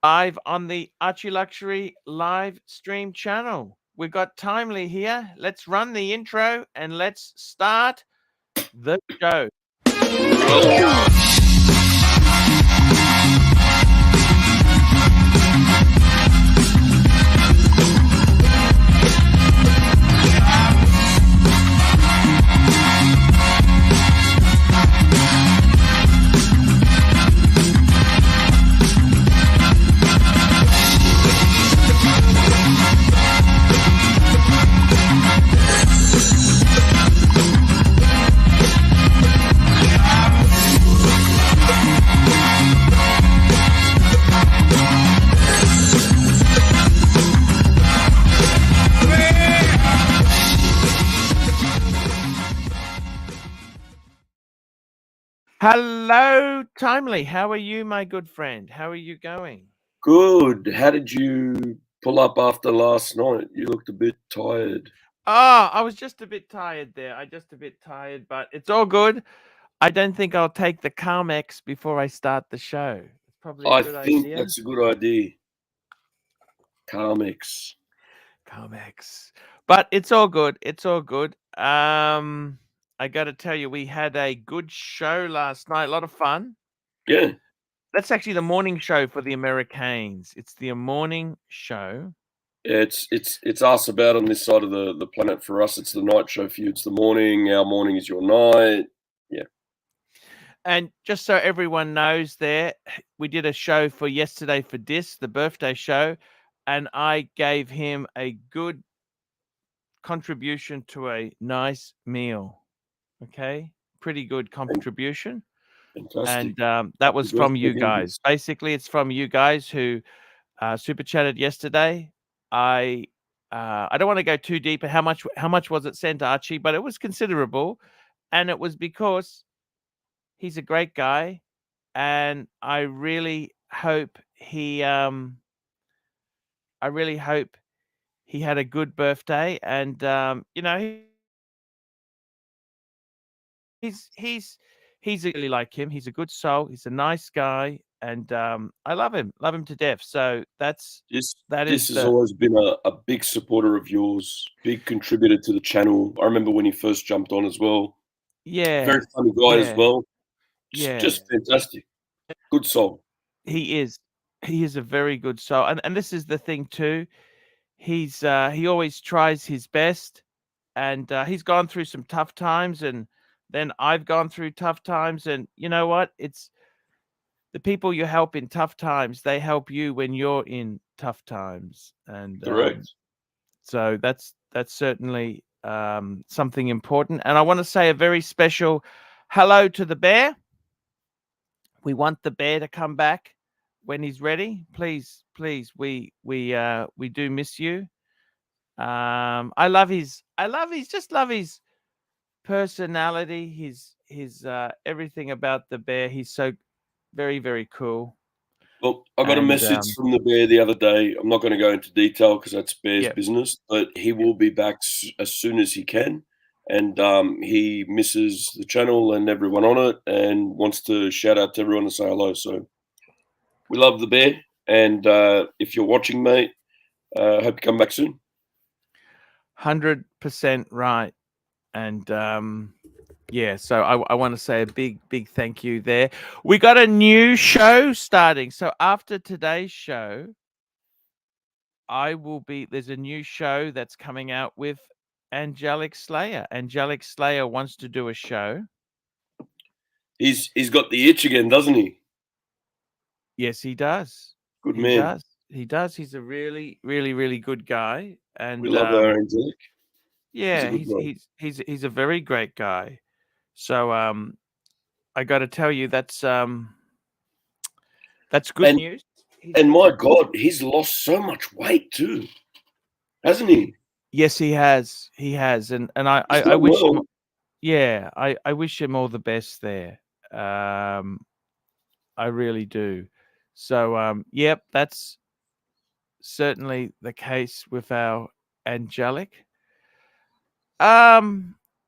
Live on the ArchieLuxury live stream channel. We've got Timely here. Let's run the intro and let's start the show. Hello, Timely. How are you, my good friend? How are you going? Good. How did you pull up after last night? You looked a bit tired. Oh, I was just a bit tired there. But it's all good. I don't think I'll take the Carmex before I start the show. It's probably a I good think idea. that's a good idea. Carmex. Carmex. But it's all good. It's all good. I got to tell you, we had a good show last night. A lot of fun. Yeah. That's actually the morning show for the Americans. It's the morning show. Yeah, it's us about on this side of the planet. For us, it's the night show. For you, it's the morning. Our morning is your night. Yeah. And just so everyone knows there, we did a show for yesterday for Dis, the birthday show, and I gave him a good contribution to a nice meal. Okay? Pretty good contribution. Fantastic. And that was Happy from birthday you again. guys. Basically, it's from you guys who super chatted yesterday. I don't want to go too deep. How much was it sent, Archie? But it was considerable, and it was because he's a great guy, and I really hope he had a good birthday, and he's really like him. He's a good soul. He's a nice guy, and I love him to death. So that This is has the always been a big supporter of yours, big contributor to the channel. I remember when he first jumped on as well. Very yeah funny guy as yeah well. yeah. Just fantastic. Good soul. He is a very good soul, and this is the thing too. He always tries his best, and he's gone through some tough times, and then I've gone through tough times, and you know what? It's the people you help in tough times, they help you when you're in tough times, and Correct. so that's certainly something important. And I want to say a very special hello to the bear. We want the bear to come back when he's ready. Please, we do miss you. Just love his personality, his everything about the bear. He's so very, very cool. Well, I got a And message from the bear the other day. I'm not going to go into detail because that's bear's yeah, business, but he will be back as soon as he can. And he misses the channel and everyone on it and wants to shout out to everyone and say hello. So we love the bear. And if you're watching, mate, hope you come back soon. 100% right. And yeah, so I want to say a big thank you there. We got a new show starting. So after today's show, there's a new show that's coming out with Angelic Slayer. Angelic Slayer wants to do a show. He's got the itch again, doesn't he? Yes, he does. Good He man. does. He does. He's a really good guy. We And love our Angelic. He's a yeah, good guy. he's a very great guy. So I got to tell you that's good news. And my God, he's lost so much weight too, hasn't he? Yes, he has. He has. And He's I done wish him well. yeah, I wish him all the best there. I really do. So yep, that's certainly the case with our Angelic.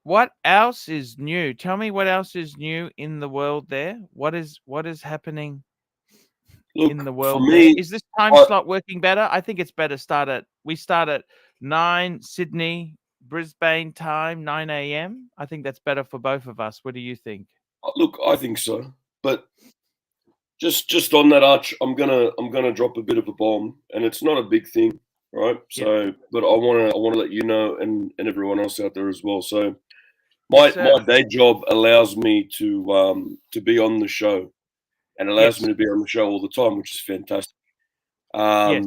What else is new? Tell me what else is new in the world there. What is happening Look, in the for world there. me, Is this time I, slot working better? I think it's better we start at 9 Sydney, Brisbane time, 9 a.m. I think that's better for both of us. What do you think? look, I think so. But just on that, Arch, I'm gonna drop a bit of a bomb, and it's not a big thing, right? Yeah. So, but I wanna let you know and everyone else out there as well. So Yes, my sir. day job allows me to be on the show and allows me Yes. to be on the show all the time, which is fantastic. Yes.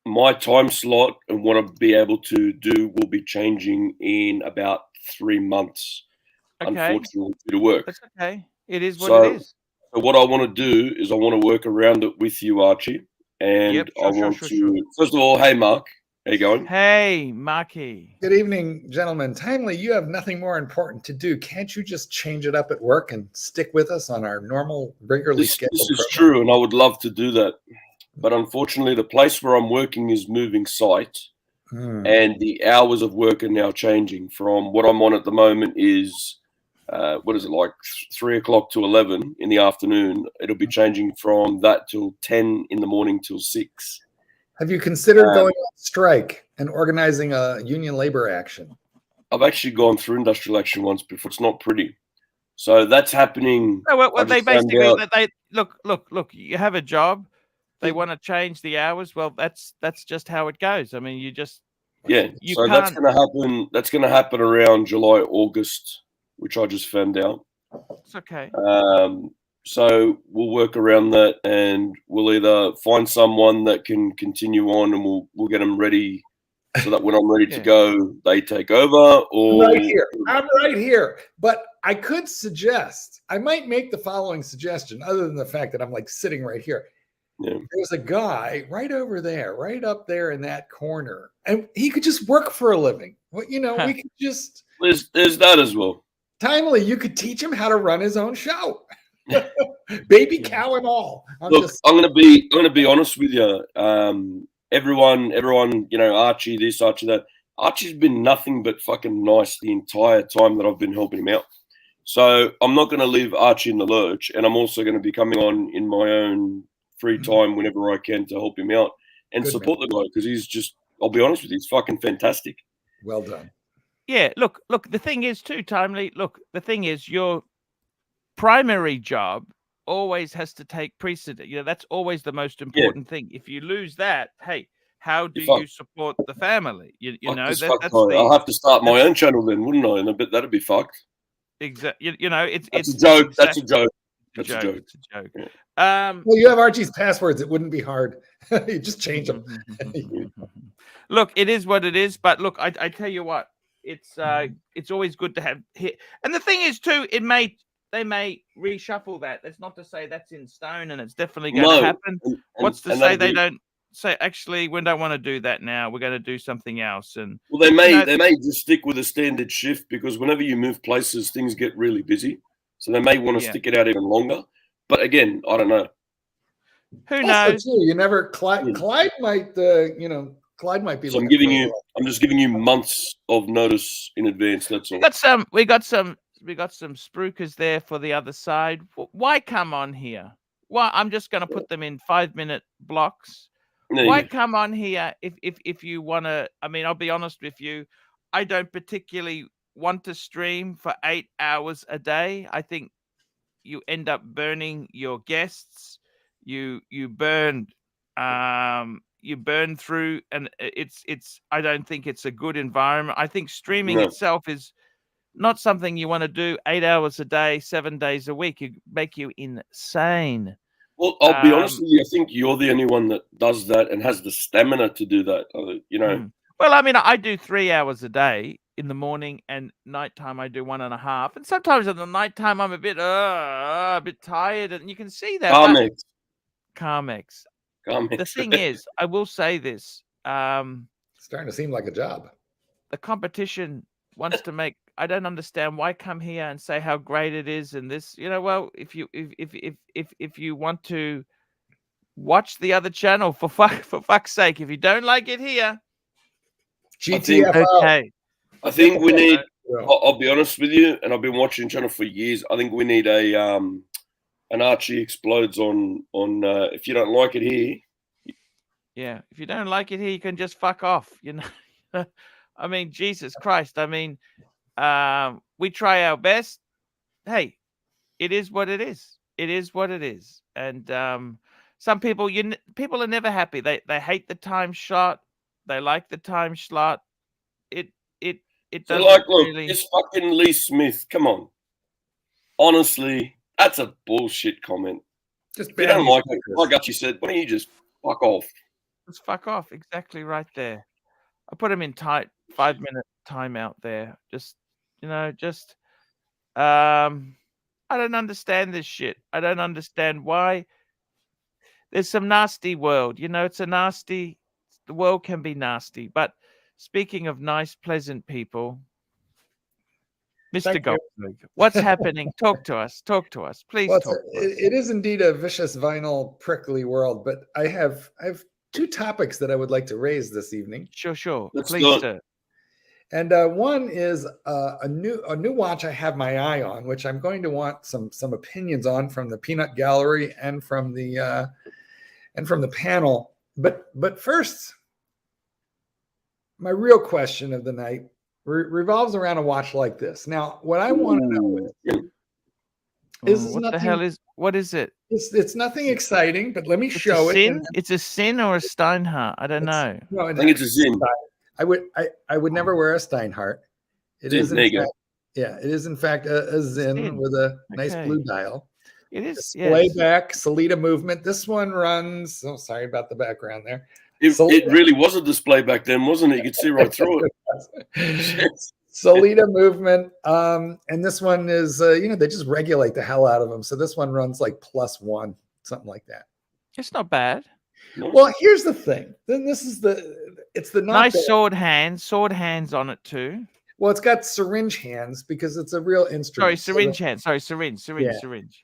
My time slot and what I'll be able to do will be changing in about 3 months, Okay. unfortunately, due to work. That's okay. It is what it So, is. so what I want to do is I want to work around it with you, Archie, Yep. and I Sure, sure, want sure, sure. to first of all, hey Mark, how you going? Hey, Marky. Good evening, gentlemen. Timely, you have nothing more important to do. Can't you just change it up at work and stick with us on our normal, regularly This scheduled is program? true, and I would love to do that, but unfortunately, the place where I'm working is moving site, and the hours of work are now changing. From what I'm on at the moment is what is it, like 3 o'clock to 11 in the afternoon. It'll be changing from that till 10 in the morning till 6. Have you considered going on strike and organizing a union labor action? I've actually gone through industrial action once before. It's not pretty. So that's happening. No, well, I they just found basically out. they look. You have a job. They want to change the hours. Well, that's just how it goes. I mean, you just Yeah. you So that's can't. going to happen. That's going to happen around July, August, which I just found out. It's okay. So we'll work around that, and we'll either find someone that can continue on, and we'll get them ready so that when I'm ready to Yeah. go, they take over. Or I'm right here. But I could suggest, I might make the following suggestion, other than the fact that I'm like sitting right here. Yeah. There's a guy right over there, right up there in that corner, and he could just work for a living. Well, you know, we could just there's that as well. Timely, you could teach him how to run his own show. Baby cow and all. I'm gonna be honest with you. Everyone, you know, Archie this, Archie that. Archie's been nothing but fucking nice the entire time that I've been helping him out. So I'm not going to leave Archie in the lurch, and I'm also going to be coming on in my own free time whenever I can to help him out and support the guy, because he's just, I'll be honest with you, he's fucking fantastic. Well done. Yeah, look, the thing is too, Timely, look, the thing is your primary job always has to take precedent. You know, that's always the most important thing. If you lose that, hey, how do you support the family? You know, that's I'll have to start my own channel then, wouldn't I? And I bet that'd be fucked. Exactly. You know, it's a joke. That's a joke. It's a joke. It's a joke. Yeah. Well, you have Archie's passwords. It wouldn't be hard. You just change them. Look, it is what it is. But look, I tell you what, it's always good to have hit. And the thing is too, they may reshuffle that. That's not to say that's in stone and it's definitely going to happen. What's to say they don't say, actually, we don't want to do that now. We're going to do something else. And well, they may just stick with a standard shift, because whenever you move places, things get really busy. So they may want to stick it out even longer. But again, I don't know. Who knows? You never. Clyde might. Clyde might be. So I'm just giving you months of notice in advance. That's all. We got some spruikers there for the other side. Why come on here? Why? I'm just going to put them in 5-minute blocks. Why come on here if you want to? I mean, I'll be honest with you. I don't particularly want to stream for 8 hours a day. I think you end up burning your guests. You burn through, and it's. I don't think it's a good environment. I think streaming itself is not something you want to do 8 hours a day, 7 days a week. It make you insane. Well, I'll be honest with you. I think you're the only one that does that and has the stamina to do that. You know. Well, I mean, I do 3 hours a day in the morning, and nighttime I do 1.5. And sometimes in the nighttime I'm a bit tired, and you can see that. Carmex. The thing is, I will say this. Starting to seem like a job. The competition wants to make. I don't understand why come here and say how great it is and this. You know, well, if you want to watch the other channel, for fuck's sake, if you don't like it here, GTFO. Okay. I think we need. I'll be honest with you, and I've been watching channel for years. I think we need a and Archie explodes on if you don't like it here. Yeah, if you don't like it here, you can just fuck off. You know, I mean, Jesus Christ. I mean, we try our best. Hey, it is what it is. It is what it is. And some people, people are never happy. They hate the time slot. They like the time slot. It it it So, doesn't look, really. this fucking Lee Smith. Come on, honestly, that's a bullshit comment. Just If you don't bad like it, like Archie said, why don't you just fuck off? Just fuck off. Exactly right there. I put him in tight 5-minute timeout there. Just just I don't understand this shit. I don't understand why. There's some nasty world. It's a nasty. The world can be nasty. But speaking of nice, pleasant people, Mr. Thank you. Goldberg, what's happening? Talk to us. Talk to us. Please Well, talk to us. it is indeed a vicious, vinyl, prickly world. But I have two topics that I would like to raise this evening. Sure. Let's Please, do it. sir. And one is a new watch I have my eye on, which I'm going to want some opinions on from the Peanut Gallery and from the panel. But first, my real question of the night revolves around a watch like this. Now, what I want to know is what nothing, the hell is? What is it? It's nothing exciting, but let me It's show a it. sin. It's a sin or a Steinhardt. I don't know. No, I think it's a Zim. I would never wear a Steinhardt. It is in fact, it is in fact a Zin with a nice blue dial. It is displayback Solita movement. This one runs. Oh, sorry about the background there. It really was a display back then, wasn't it? You could see right through it. Solita movement. And this one is, they just regulate the hell out of them. So this one runs like +1, something like that. It's not bad. Well, here's the thing. Then it's the nice sword hands on it too. Well, it's got syringe hands because it's a real instrument. Syringe hands. Syringe.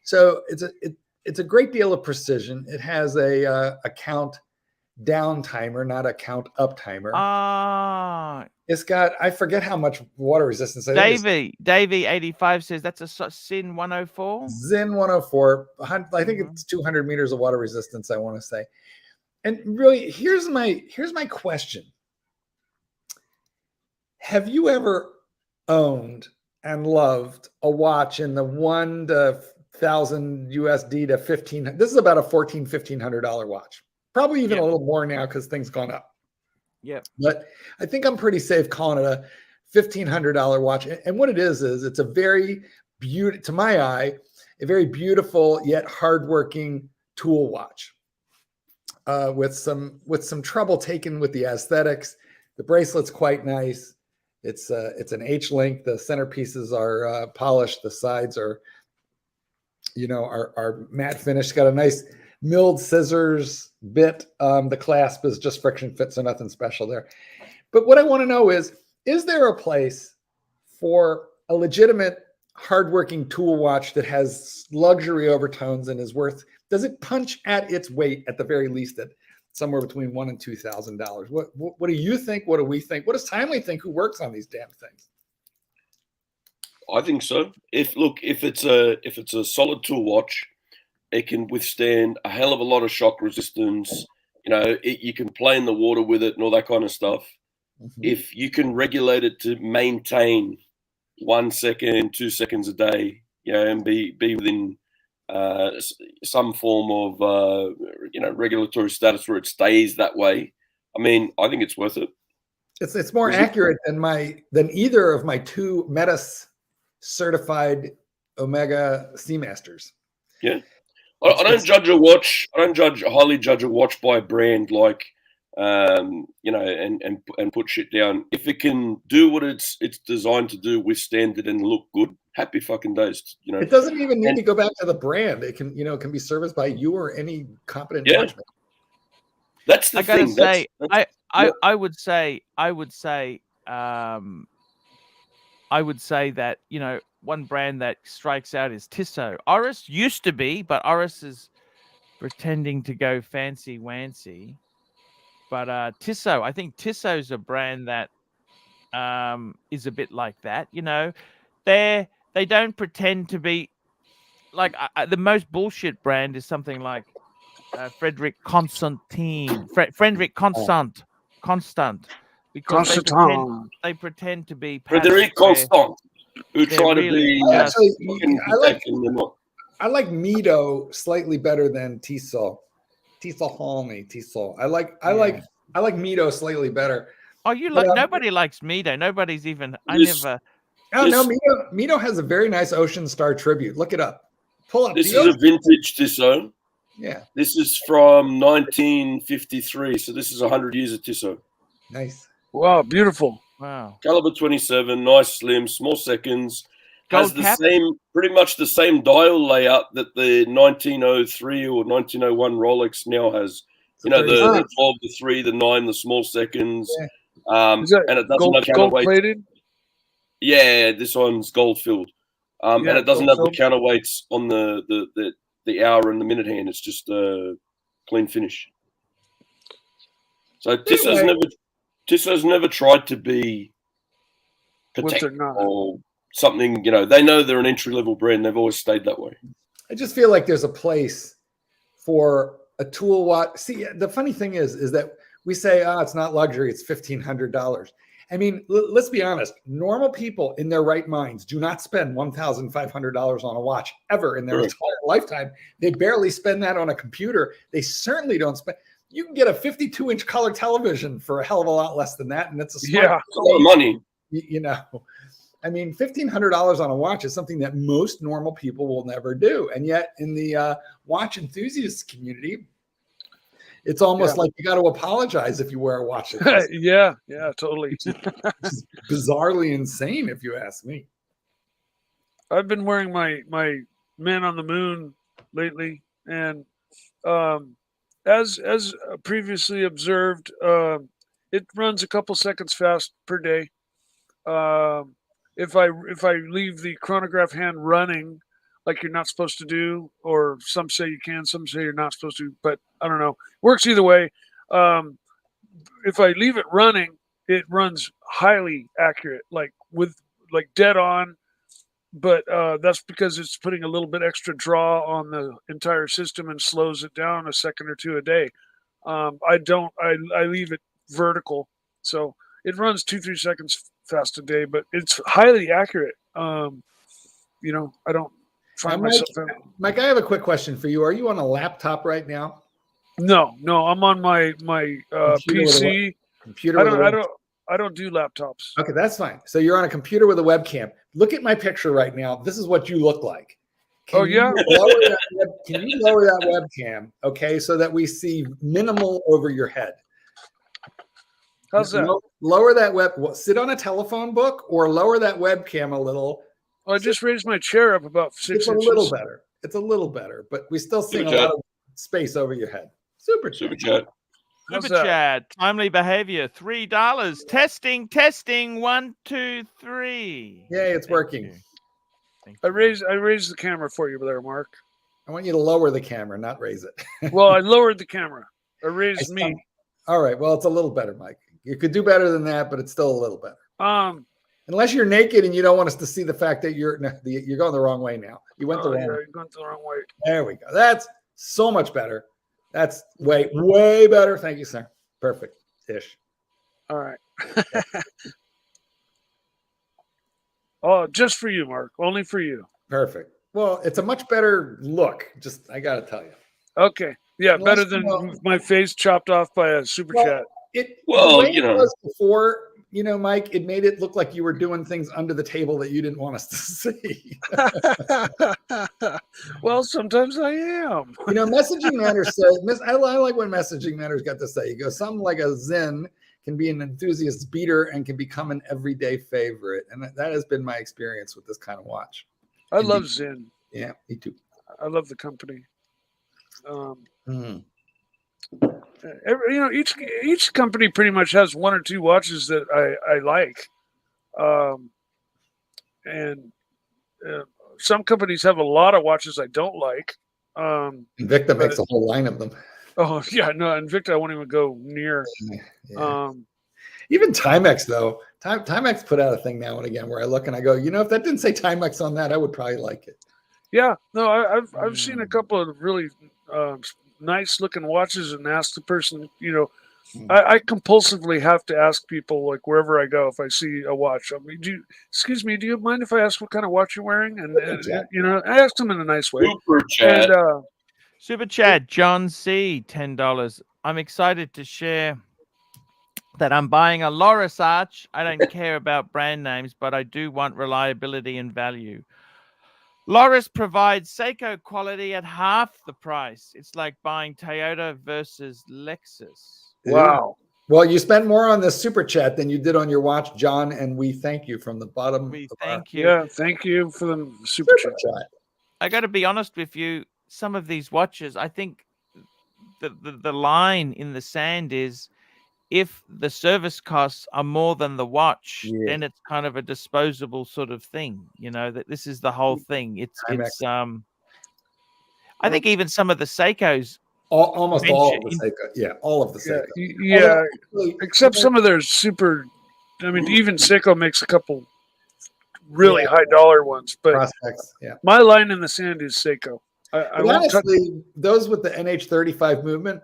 So it's a great deal of precision. It has a count down timer, not a count up timer. It's got, I forget how much water resistance. Davey 85 says that's a Zin 104. Zin 104. I think it's 200 meters of water resistance, I want to say. And really, here's my question. Have you ever owned and loved a watch in the $1,000 USD to $1,500? This is about a $1,500 watch. Probably even a little more now because things gone up. Yeah. But I think I'm pretty safe calling it a $1,500 watch. And what it is it's a very beautiful, to my eye, a very beautiful yet hardworking tool watch. With some trouble taken with the aesthetics. The bracelet's quite nice. It's an H link. The centerpieces are polished. The sides are matte finish. Got a nice milled scissors bit. The clasp is just friction fit, so nothing special there. But what I want to know is there a place for a legitimate hardworking tool watch that has luxury overtones and is worth? Does it punch at its weight at the very least at somewhere between $1,000 and $2,000? What do you think? What do we think? What does Timely think? Who works on these damn things? I think so. If it's a solid tool watch, it can withstand a hell of a lot of shock resistance. You can play in the water with it and all that kind of stuff. Mm-hmm. If you can regulate it to maintain 1 second, 2 seconds a day, and be within some form of regulatory status where it stays that way. I mean, I think it's worth it. It's more accurate than either of my two Metis certified Omega Seamasters. Yeah, I don't judge a watch. I don't highly judge a watch by brand, like and put shit down. If it can do what it's designed to do, withstand it and look good, happy fucking days. It doesn't even need to go back to the brand. It can, it can be serviced by you or any competent watchman. That's the thing. I would say that one brand that strikes out is Tissot. Oris used to be, but Oris is pretending to go fancy wancy. But Tissot, I think Tissot's a brand that is a bit like that. They don't pretend to be like the most bullshit brand is something like Frederick Constantine, Frederick Constant, because Constantin. they pretend to be Frederic paddles where Constant, who they're try to really be just fucking I like Patek and they're not. I like Mito slightly better than Tissot. Tissot. I like Mito slightly better. oh, you But, like nobody likes Mito. Nobody's even. I This- never. Oh no, This- Mito has a very nice Ocean Star tribute. Look it up. Pull up This the is a Ocean. vintage Tissot. Yeah, This is from 1953, so this is 100 years of Tissot. nice. Wow, beautiful. Wow. Caliber 27, nice, slim, small seconds. Has Gold the cap? pretty much the same dial layout that the 1903 or 1901 Rolex now has. You know, the 12, the 3, the 9, the small seconds. Yeah. Is that and it doesn't gold, have gold counterweight. plated? Yeah, this one's gold filled. And Yeah, it doesn't gold have the filled. counterweights on the hour and the minute hand. It's just a clean finish. So Tissot's never tried to be What Patek they're not. or something. You know, they know they're an entry level brand. They've always stayed that way. I just feel like there's a place for a tool watch. See, the funny thing is that we say, oh, it's not luxury, it's $1,500. I mean, let's be honest. Normal people in their right minds do not spend $1,500 on a watch ever in their entire lifetime. They barely spend that on a computer. They certainly don't spend. You can get a 52-inch color television for a hell of a lot less than that, and it's a smart It's a lot of money. you know. I mean, $1,500 on a watch is something that most normal people will never do. And yet in the watch enthusiast community, it's almost like you got to apologize if you wear a watch. Yeah, totally. It's bizarrely insane, if you ask me. I've been wearing my Man on the Moon lately, and as previously observed, it runs a couple seconds fast per day. If I leave the chronograph hand running, like you're not supposed to do, or some say you can, some say you're not supposed to, but I don't know. Works either way. If I leave it running, it runs highly accurate, like dead on. But that's because it's putting a little bit extra draw on the entire system and slows it down a second or two a day. I leave it vertical, so it runs 2-3 seconds fast a day, but it's highly accurate. I don't find myself. Mike, I have a quick question for you. Are you on a laptop right now? No, I'm on my PC. Computer. I don't do laptops. Okay, that's fine. So you're on a computer with a webcam. Look at my picture right now. This is what you look like. Can you lower that webcam, okay, so that we see minimal over your head? How's that? Lower that sit on a telephone book or lower that webcam a little. Well, I just raised my chair up about 6 inches. It's a little better. It's a little better, but we still see a lot of space over your head. Super chat. Super chat. Timely behavior. $3. Testing. 1, 2, 3. Yay, it's working. I raised the camera for you there, Mark. I want you to lower the camera, not raise it. Well, I lowered the camera. I raised me. All right. Well, it's a little better, Mike. You could do better than that, but it's still a little better. Unless you're naked and you don't want us to see the fact that you're going the wrong way now. You went the wrong way. You're going the wrong way. There we go. That's so much better. That's way better. Thank you, sir. Perfect. Ish. All right. Oh, just for you, Mark. Only for you. Perfect. Well, it's a much better look. Just, I got to tell you. Okay. Yeah, better than my face chopped off by a super chat. It was before, Mike, it made it look like you were doing things under the table that you didn't want us to see. Well, sometimes I am. Messaging Matters says, I like what Messaging Matters got to say. He goes, something like a Zen can be an enthusiast's beater and can become an everyday favorite. And that has been my experience with this kind of watch. I love Zen. Yeah, me too. I love the company. Each company pretty much has one or two watches that I like, and some companies have a lot of watches I don't like. Invicta makes a whole line of them. Oh yeah, no, Invicta I won't even go near. Yeah. Even Timex though, Timex put out a thing now and again where I look and I go, if that didn't say Timex on that, I would probably like it. Yeah, no, I've seen a couple of really nice looking watches and asked the person, I compulsively have to ask people like wherever I go if I see a watch. I mean, excuse me, do you mind if I ask what kind of watch you're wearing? And I asked them in a nice way. Super chat. And Super chat, John C, $10. I'm excited to share that I'm buying a Loris Arch. I don't care about brand names, but I do want reliability and value. Loris provides Seiko quality at half the price. It's like buying Toyota versus Lexus. wow. Well, you spent more on this super chat than you did on your watch, John, and we thank you from the bottom. We of thank our you. Yeah, thank you for the super chat. I got to be honest with you. Some of these watches, I think the line in the sand is if the service costs are more than the watch, then it's kind of a disposable sort of thing. That this is the whole thing. It's I think even some of the Seikos. Almost all of the Seiko. Yeah, all of the Seiko. Yeah, except some of their super. I mean, even Seiko makes a couple really high dollar ones, but prospects. Yeah, my line in the sand is Seiko. I won't honestly, those with the NH35 movement,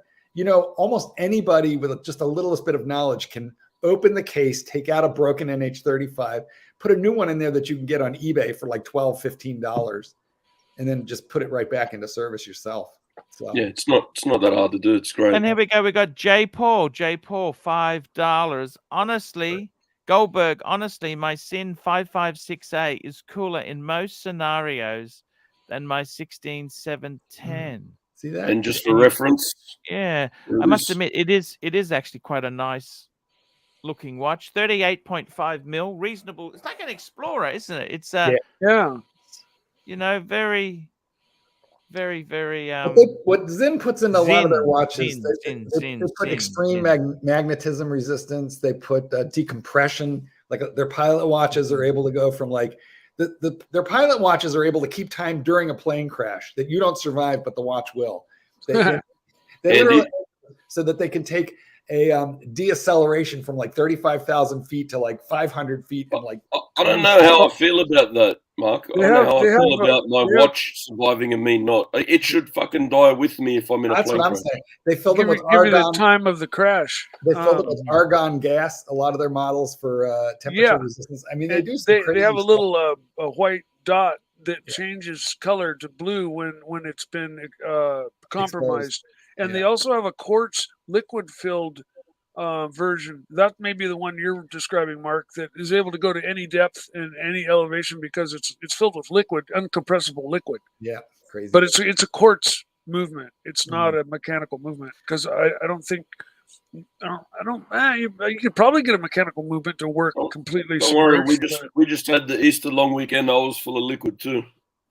almost anybody with just a littlest bit of knowledge can open the case, take out a broken NH35, put a new one in there that you can get on eBay for like $12, $15, and then just put it right back into service yourself. So. Yeah, it's not that hard to do. It's great. And here we go. We got J Paul, $5. Honestly, Goldberg, honestly, my Sin 556A is cooler in most scenarios than my 16710. See that? And just for reference, I must admit it is actually quite a nice looking watch. 38.5 mil, reasonable. It's like an Explorer, isn't it? It's very, very, very. What Zinn puts into a lot of their watches, they put extreme magnetism resistance. They put decompression. Like their pilot watches are able to go from like their pilot watches are able to keep time during a plane crash that you don't survive, but the watch will. They literally, so that they can take a deacceleration from like 35,000 feet to like 500 feet. And like, I don't know how I feel about that, Mark. I don't know how I feel about my watch surviving and me not. It should fucking die with me if I'm in a plane crash. That's what I'm saying. They filled it with argon. Give me the time of the crash. They filled it with argon gas. A lot of their models for temperature resistance. I mean, they do. They have a little a white dot that changes color to blue when it's been compromised. Exposed. And they also have a quartz liquid-filled version. That may be the one you're describing, Mark, that is able to go to any depth and any elevation because it's filled with liquid, uncompressible liquid. Yeah, crazy. But it's a quartz movement. It's not a mechanical movement because I don't think. You could probably get a mechanical movement to work completely. Don't worry, we just had the Easter long weekend. I was full of liquid too.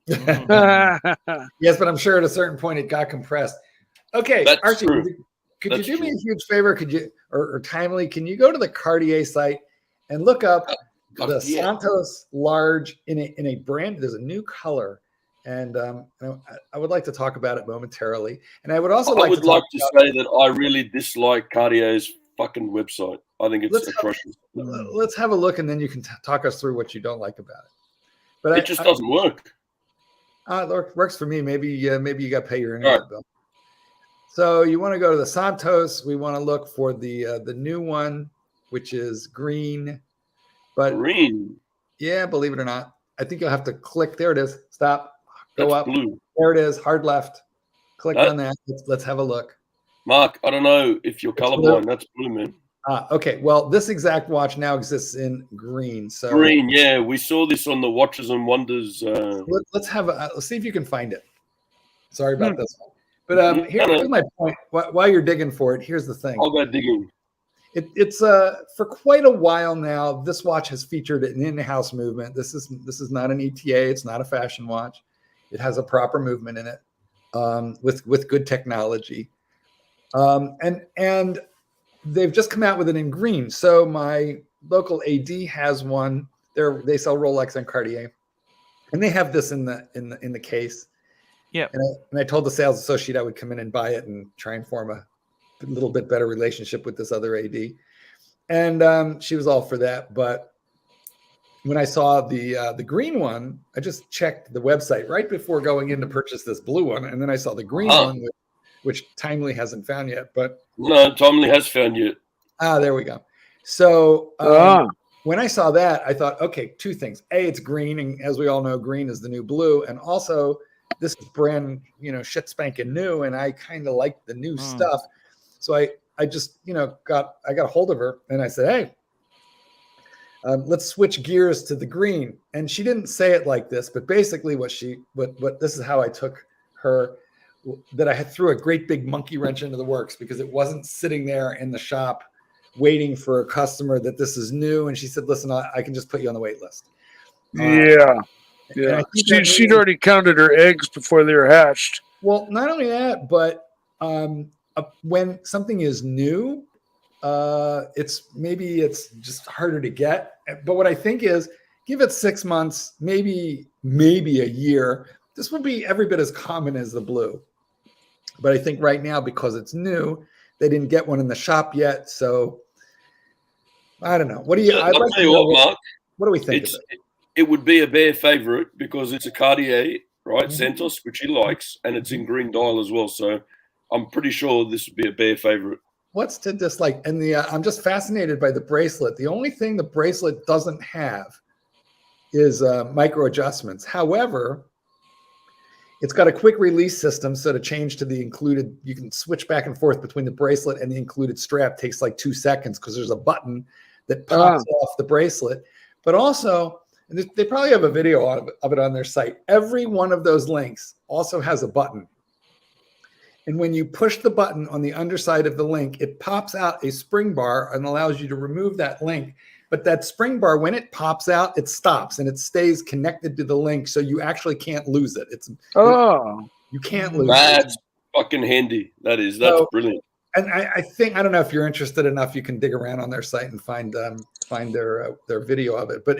Yes, but I'm sure at a certain point it got compressed. Okay, that's Archie, true. could you do me a huge favor? Could you, or Timely, can you go to the Cartier site and look up the Santos large in a brand? There's a new color, and I would like to talk about it momentarily. And I would also like to say that I really dislike Cartier's fucking website. I think it's atrocious. Let's have a look, and then you can talk us through what you don't like about it. But it just doesn't work. It works for me. Maybe you got to pay your internet bill. So you want to go to the Santos. We want to look for the new one, which is green. But green. Yeah, believe it or not. I think you'll have to click. There it is. Stop. Go That's up. Blue. There it is. Hard left. Click on that. Let's have a look. Mark, I don't know if you're colorblind. That's blue, man. Okay. Well, this exact watch now exists in green. So green, yeah. We saw this on the Watches and Wonders. Let's see if you can find it. Sorry about this one. But here's my point. While you're digging for it, here's the thing. I'll go digging. It's for quite a while now. This watch has featured an in-house movement. This is not an ETA. It's not a fashion watch. It has a proper movement in it, with good technology, and they've just come out with it in green. So my local AD has one. They sell Rolex and Cartier, and they have this in the case. Yeah. And I told the sales associate I would come in and buy it and try and form a little bit better relationship with this other AD. And she was all for that. But when I saw the green one, I just checked the website right before going in to purchase this blue one, and then I saw the green one, which Timely hasn't found yet. But no, Timely has found you. There we go. So when I saw that, I thought, okay, two things. A, it's green, and as we all know, green is the new blue, and also this is brand, shit spanking new, and I kind of like the new stuff. So I just, got a hold of her, and I said, hey, let's switch gears to the green. And she didn't say it like this, but basically what this is how I took her, that I had threw a great big monkey wrench into the works because it wasn't sitting there in the shop waiting for a customer that this is new. And she said, listen, I can just put you on the wait list. Yeah. She'd already counted her eggs before they were hatched. Well, not only that, but when something is new, it's just harder to get. But what I think is give it 6 months, maybe a year. This will be every bit as common as the blue. But I think right now, because it's new, they didn't get one in the shop yet. So I don't know. What do you? I'll tell you what, Mark. What do we think of it? It would be a Bear favorite because it's a Cartier, right? Santos, which he likes, and it's in green dial as well. So I'm pretty sure this would be a Bear favorite. What's to dislike? And I'm just fascinated by the bracelet. The only thing the bracelet doesn't have is micro adjustments. However, it's got a quick release system. So to change to the included, you can switch back and forth between the bracelet and the included strap. Takes like 2 seconds because there's a button that pops off the bracelet. But also, and they probably have a video of it on their site. Every one of those links also has a button. And when you push the button on the underside of the link, it pops out a spring bar and allows you to remove that link. But that spring bar, when it pops out, it stops and it stays connected to the link. So you actually can't lose it. You can't lose it. That's fucking handy. That's brilliant. And I think, I don't know if you're interested enough, you can dig around on their site and find their video of it. But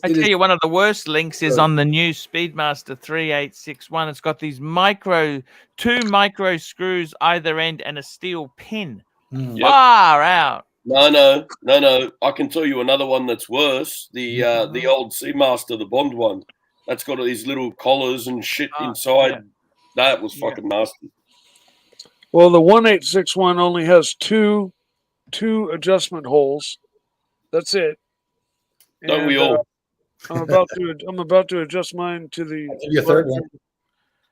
I tell you, one of the worst links is on the new Speedmaster 3861. It's got these two micro screws either end and a steel pin. Far out. No. I can tell you another one that's worse. The old Seamaster, the Bond one. That's got all these little collars and shit inside. Yeah. That was fucking nasty. Well, the 1861 only has two adjustment holes. That's it. Don't we all? I'm about to adjust mine to the third one.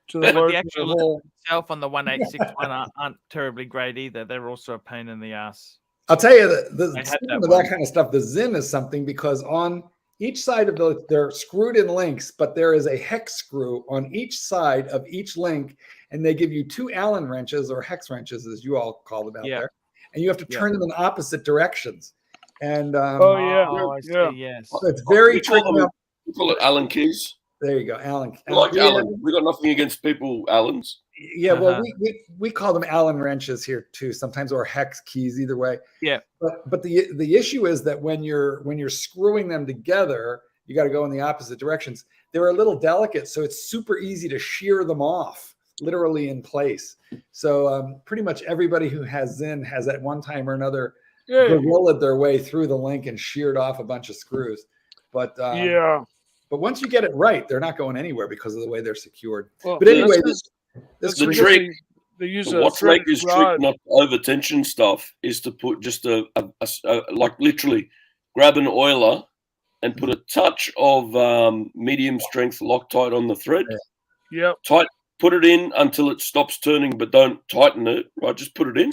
To the actual hole itself on the 1861 aren't terribly great either. They're also a pain in the ass. I'll tell you that kind of stuff. The Zin is something because on each side of they're screwed in links, but there is a hex screw on each side of each link, and they give you 2 Allen wrenches or hex wrenches, as you all call them out there, and you have to turn them in opposite directions. And yes, so it's very tricky. We call it Allen keys. There you go, Allen. Allen. We got nothing against people Allens. Yeah, well, we call them Allen wrenches here too, sometimes, or hex keys, either way. Yeah. But the issue is that when you're screwing them together, you got to go in the opposite directions. They're a little delicate, so it's super easy to shear them off, literally in place. So pretty much everybody who has Zin has at one time or another gorillaed their way through the link and sheared off a bunch of screws. But but once you get it right, they're not going anywhere because of the way they're secured. Well, but anyway, the trick. They use what's Raker's trick, not over tension stuff, is to put just like literally grab an oiler and put a touch of medium strength Loctite on the thread. Yep. Put it in until it stops turning, but don't tighten it. Right, just put it in,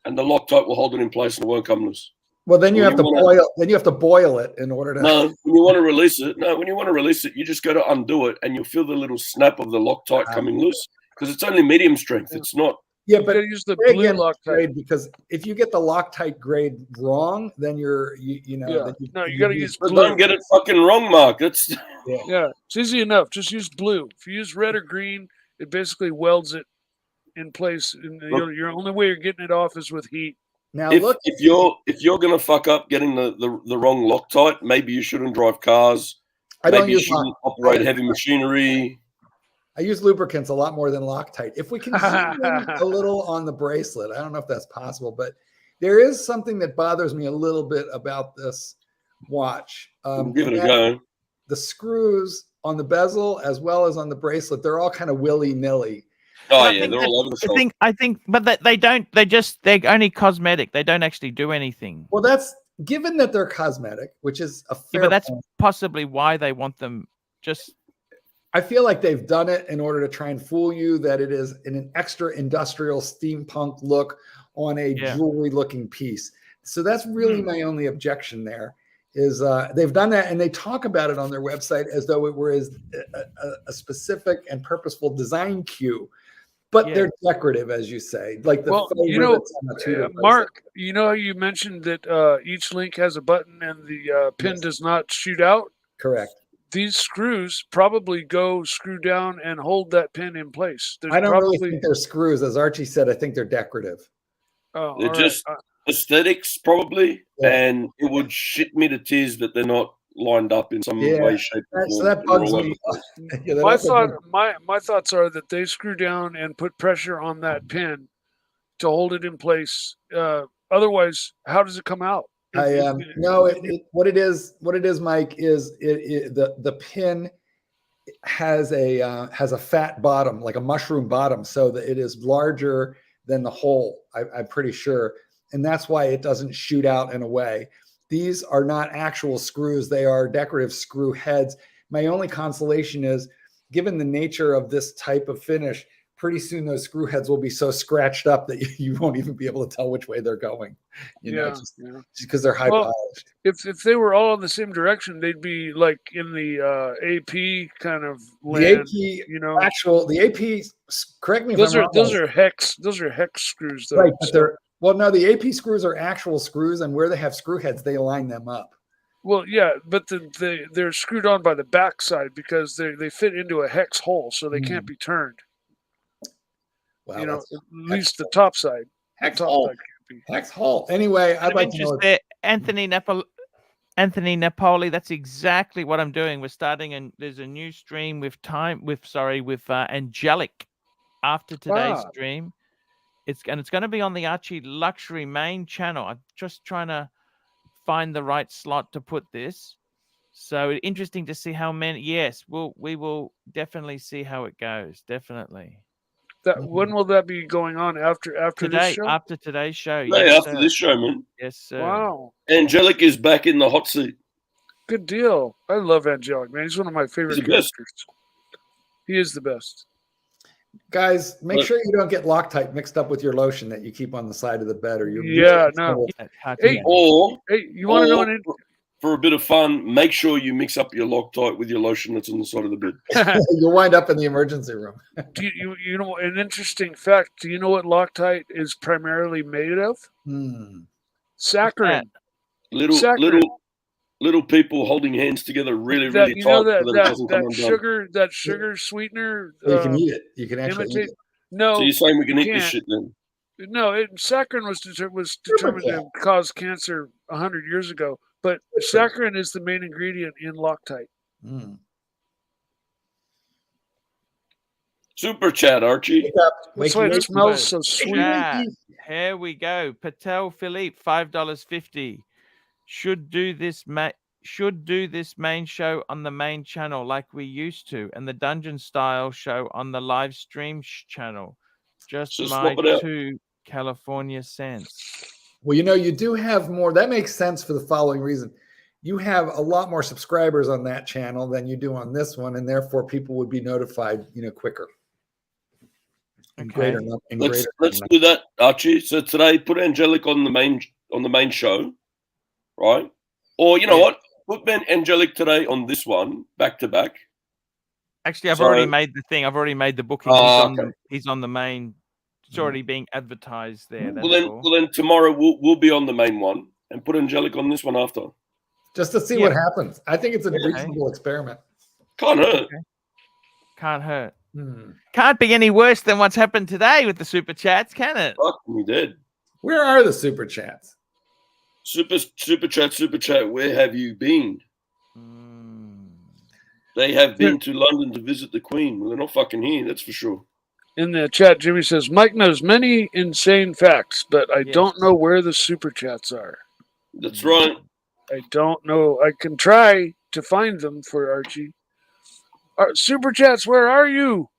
and the Loctite will hold it in place and it won't come loose. Well, then you have to boil. Then you have to boil it in order to. No, when you want to release it. No, when you want to release it, you just go to undo it, and you'll feel the little snap of the Loctite coming loose because it's only medium strength. It's not. Yeah, but use the blue Loctite because if you get the Loctite grade wrong, then you got to use blue. Don't get it fucking wrong, Mark. It's it's easy enough. Just use blue. If you use red or green, it basically welds it in place. And your only way you're getting it off is with heat. Now, if you're gonna fuck up getting the wrong Loctite, maybe you shouldn't drive cars. Maybe you shouldn't operate heavy machinery. I use lubricants a lot more than Loctite. If we can zoom in a little on the bracelet, I don't know if that's possible, but there is something that bothers me a little bit about this watch. Give it a go. the screws on the bezel as well as on the bracelet, they're all kind of willy-nilly. Oh I yeah, think they're all over the shop. I think, but they don't. They're only cosmetic. They don't actually do anything. Well, that's given that they're cosmetic, which is a fair But that's point. possibly why they want them. Just I feel like they've done it in order to try and fool you that it is in an extra industrial steampunk look on a jewelry looking piece. So that's really my only objection there is they've done that and they talk about it on their website as though it were a specific and purposeful design cue, but they're decorative, as you say, like the Mark, you know, you mentioned that each link has a button and the pin does not shoot out. Correct. These screws probably go screw down and hold that pin in place. I don't really think they're screws. As Archie said, I think they're decorative. Oh, they're just aesthetics, probably. Yeah. And it would shit me to tears that they're not lined up in some way, shape, or form. So that bugs me. My thoughts are that they screw down and put pressure on that pin to hold it in place. Otherwise, how does it come out? What it is, Mike, is the pin has a fat bottom, like a mushroom bottom, so that it is larger than the hole. I'm pretty sure, and that's why it doesn't shoot out in a way. These are not actual screws; they are decorative screw heads. My only consolation is, given the nature of this type of finish, pretty soon those screw heads will be so scratched up that you won't even be able to tell which way they're going. Just because they're high polished. If they were all in the same direction, they'd be like in the AP kind of land. The AP, the AP. Correct me if I'm wrong. Those are hex screws, though. Right, but no, the AP screws are actual screws, and where they have screw heads, they line them up. Well, yeah, but they're screwed on by the back side because they fit into a hex hole, so they can't be turned. Wow, at least the top side. Hex hole. Hex hole. Anyway, I'd like to know. Anthony Napoli. That's exactly what I'm doing. We're starting, and there's a new stream with Angelic after today's stream. It's going to be on the ArchieLuxury main channel. I'm just trying to find the right slot to put this. So interesting to see how many. Yes, we will definitely see how it goes. Definitely. When will that be going on? After today, this show? After today's show. Yes, after this show, man. Yes, sir. Wow. Angelic is back in the hot seat. Good deal. I love Angelic, man. He's one of my favorite characters. He is the best. Guys, make sure you don't get Loctite mixed up with your lotion that you keep on the side of the bed, or Hey, you want to know for a bit of fun, make sure you mix up your Loctite with your lotion that's on the side of the bed. You'll wind up in the emergency room. You know an interesting fact? Do you know what Loctite is primarily made of? Saccharin. Little people holding hands together really tight. That sugar sweetener. You can eat it. You can actually eat it. No. So you're saying we can eat this shit then? No, saccharin was determined to cause cancer 100 years ago, but saccharin is the main ingredient in Loctite. Super chat, Archie. That's why it smells so sweet. Here we go. Patel Philippe, $5.50. Should do this main show on the main channel like we used to, and the dungeon style show on the live stream channel. Just my 2 California cents. Well, you do have more. That makes sense for the following reason. You have a lot more subscribers on that channel than you do on this one, and therefore people would be notified, quicker. Okay. Let's do that, Archie. So today, put Angelic on the main show. Right? Or you know what? Put Angelic today on this one, back to back. Actually, I've already made the thing. I've already made the booking. He's on the main. It's already being advertised there. Well, then tomorrow we'll be on the main one and put Angelic on this one after. Just to see what happens. I think it's a reasonable experiment. Can't hurt. Okay. Can't hurt. Can't be any worse than what's happened today with the super chats, can it? Fuck me dead. Where are the super chats? Super chat. Where have you been? They have been to London to visit the Queen. Well, they're not fucking here, that's for sure. In the chat, Jimmy says Mike knows many insane facts, but I don't know where the super chats are. That's right. I don't know. I can try. to find them for Archie. Super chats, where are you?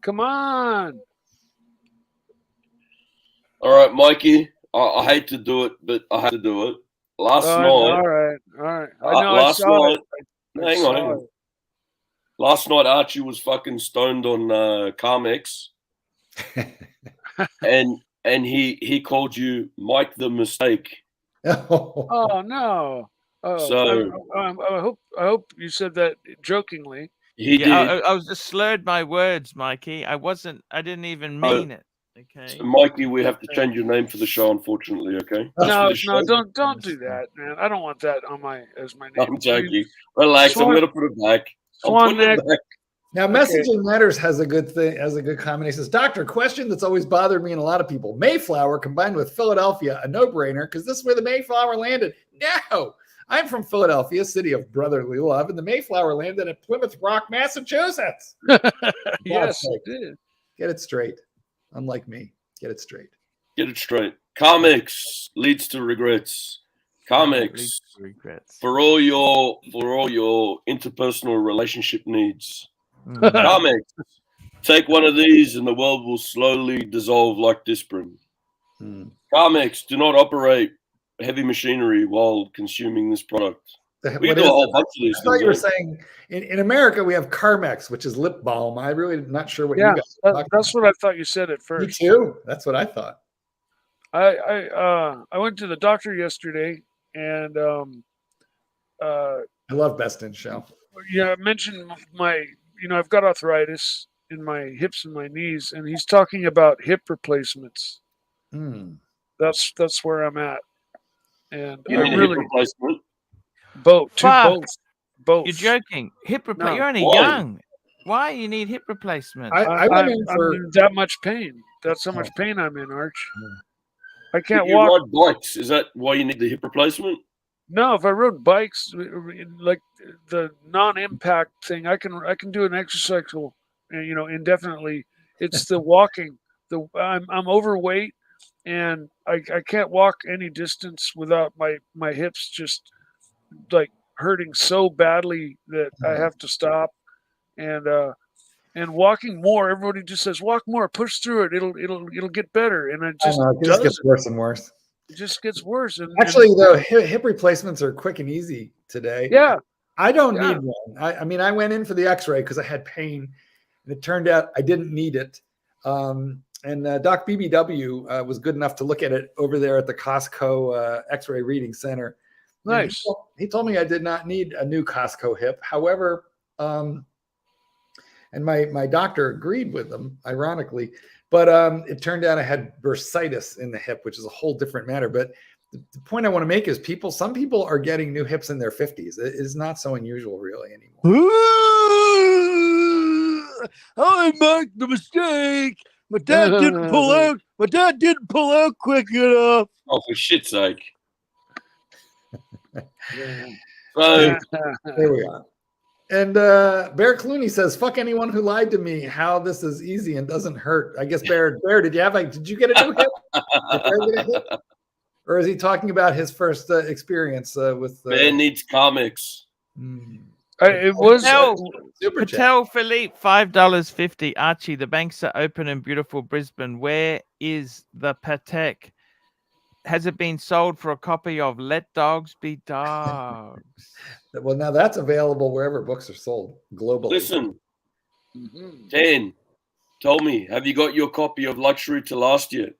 Come on. All right, Mikey. I hate to do it, but I have to do it. Last night. All right. I know. I saw it. Hang on. Last night, Archie was fucking stoned on Carmex, and he called you Mike the Mistake. Oh no! So I hope you said that jokingly. He did. I was just slurred my words, Mikey. I didn't even mean it. Okay. So Mikey, we have to change your name for the show, unfortunately. Okay. No, don't do that, man. I don't want that on as my name. I'm joking. Relax. I'm gonna put it back. Swan neck. Now, Messaging Matters has a good thing, has a good comment. He says, Doctor, question that's always bothered me and a lot of people. Mayflower combined with Philadelphia, a no-brainer, because this is where the Mayflower landed. No, I'm from Philadelphia, city of brotherly love, and the Mayflower landed at Plymouth Rock, Massachusetts. Yes, it did. Get it straight. Unlike me. Get it straight. Get it straight. Comics leads to regrets. Comics for all your interpersonal relationship needs. Comics. Take one of these and the world will slowly dissolve like Disprin. Comics. Do not operate heavy machinery while consuming this product. We do a whole bunch of these things. I thought you were saying in America we have Carmex, which is lip balm. I'm really not sure what you guys are talking that's about. what I thought you said at first. Me too. That's what I thought. I went to the doctor yesterday and I love Best in Show. Yeah, I mentioned I've got arthritis in my hips and my knees, and he's talking about hip replacements. That's where I'm at. And you need a hip replacement? Both. You're joking. Hip replacement. You're only young. Why you need hip replacement? I'm in that much pain. That's how much pain I'm in, Arch. I can't you walk. Ride bikes. Is that why you need the hip replacement? No, if I rode bikes, like the non-impact thing, I can do an exercise, indefinitely. It's the walking. I'm overweight, and I can't walk any distance without my hips just like hurting so badly that I have to stop. And walking more, everybody just says walk more, push through it. It'll get better, and it just gets worse and worse. It just gets worse. Actually, though, hip replacements are quick and easy today. Yeah, I don't need one. I mean, I went in for the X-ray because I had pain, and it turned out I didn't need it. And Doc BBW was good enough to look at it over there at the Costco X-ray reading center. Nice. He told me I did not need a new Costco hip. However, and my doctor agreed with them, ironically. But it turned out I had bursitis in the hip, which is a whole different matter. But the point I want to make is some people are getting new hips in their 50s. It is not so unusual really anymore. I made the mistake. My dad didn't pull out. My dad didn't pull out quick enough. Oh, for shit's sake. So there we are. And Bear Clooney says, "Fuck anyone who lied to me. How this is easy and doesn't hurt." I guess Bear, did you get a new hip? Or is he talking about his first experience with? Bear needs comics. It was Patel Philippe, $5.50. Archie, the banks are open in beautiful Brisbane. Where is the Patek? Has it been sold for a copy of Let Dogs Be Dogs? Well, now that's available wherever books are sold globally. Listen, Dan, tell me, have you got your copy of Luxury to Last yet?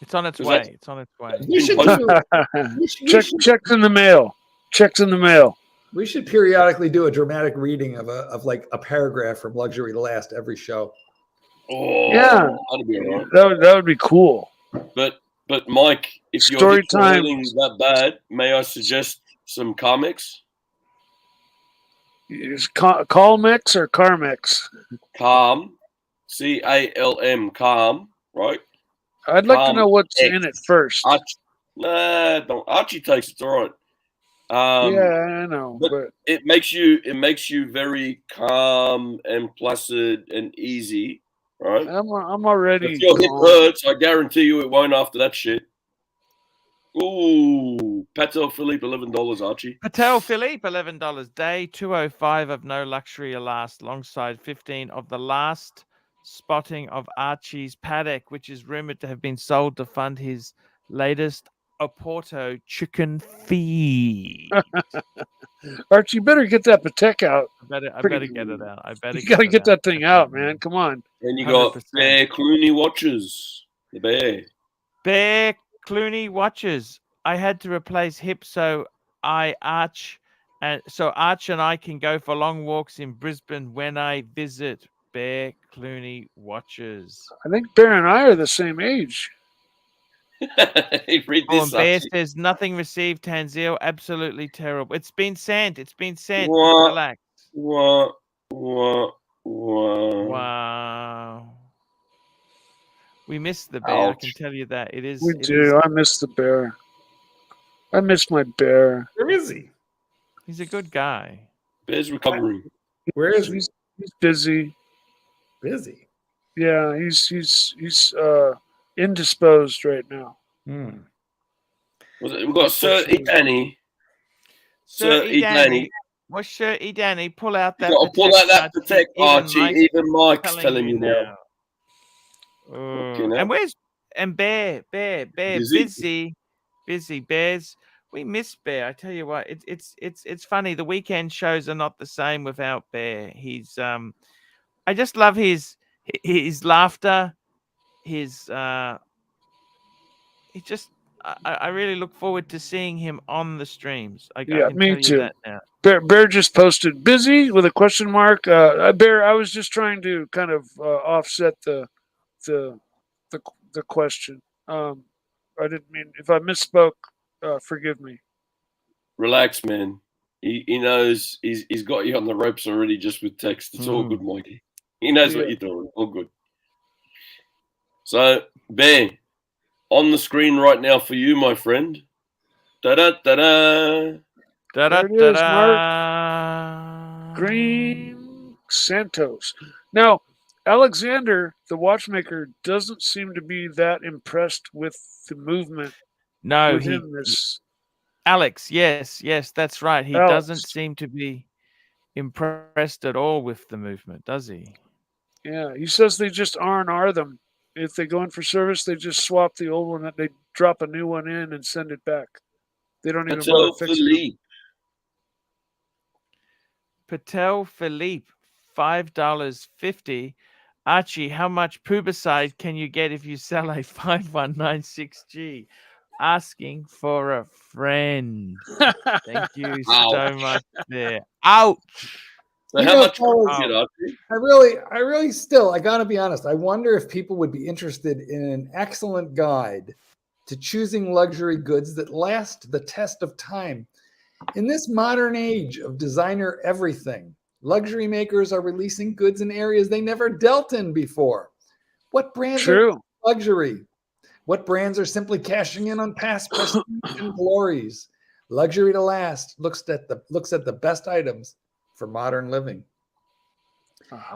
It's on its way. It's on its way. Checks in the mail. Checks in the mail. We should periodically do a dramatic reading of like a paragraph from Luxury to Last every show. Oh, yeah, that'd be all right. That would be cool. But Mike, if Story you're feeling that bad, may I suggest some comics? Is Calmex or Carmex? Calm, CALM, calm, right? I'd like to know what's in it first. Don't. Archie takes it's all right. Yeah, I know, but it makes you very calm and placid and easy, right? I'm already. If your hip hurts, I guarantee you it won't after that shit. Ooh, Patel Philippe, $11, Archie. Patel Philippe, $11. Day 205 of No Luxury Alas, alongside 15 of the last spotting of Archie's paddock, which is rumored to have been sold to fund his latest Oporto chicken feed. Archie, you better get that Patek out. I better get it out. I better You got to get that thing out, definitely. man. Come on. And you got 100%. Bear Clooney watches. The Bear. Bear Clooney watches. I had to replace hip so Arch and I can go for long walks in Brisbane when I visit. Bear Clooney watches. I think Bear and I are the same age. Read Oh, this, and Bear Archie. says nothing received. Tanzil, absolutely terrible. It's been sent. It's been sent. What? Relax. What? Wow. We miss the Bear. I can Ouch. tell you that. It is. We it do. is- I miss the Bear. I miss my Bear. Where is he? He's a good guy. Bear's recovering. Where is he? He's busy. Busy. Yeah, he's indisposed right now. We've got Sir Danny. Sir Danny. What's Sir Danny? Pull out You that. got to pull out that Patek, Archie. Mike's Even Mike's telling you now. Oh, and Bear Busy. busy Bears. We miss Bear. I tell you what, it's funny. The weekend shows are not the same without Bear. He's I just love his laughter. His he just I really look forward to seeing him on the streams. I can me tell you too. that now. Bear just posted busy with a question mark. Bear, I was just trying to kind of offset the question. I didn't mean, if I misspoke, forgive me. Relax, man. He knows he's got you on the ropes already just with text. It's all good, Mikey. He knows what you're doing. All good. So, Bear, on the screen right now for you, my friend. Da-da-da-da. Da-da, There it is, da-da. Green Santos. Now, Alexander, the watchmaker, doesn't seem to be that impressed with the movement No, within this. Alex, yes, that's right. He Alex. doesn't seem to be impressed at all with the movement, does he? Yeah, he says they just R&R them. If they go in for service, they just swap the old one. They drop a new one in and send it back. They don't even bother fixing them. Patel Philippe, $5.50. Archie, how much Pubicide can you get if you sell a 5196G? Asking for a friend. Thank you so much there. Ouch. So how much I really still, I gotta be honest, I wonder if people would be interested in an excellent guide to choosing luxury goods that last the test of time. In this modern age of designer everything, luxury makers are releasing goods in areas they never dealt in before. What brands are luxury? What brands are simply cashing in on past prestige and glories? Luxury to last looks at the best items for modern living.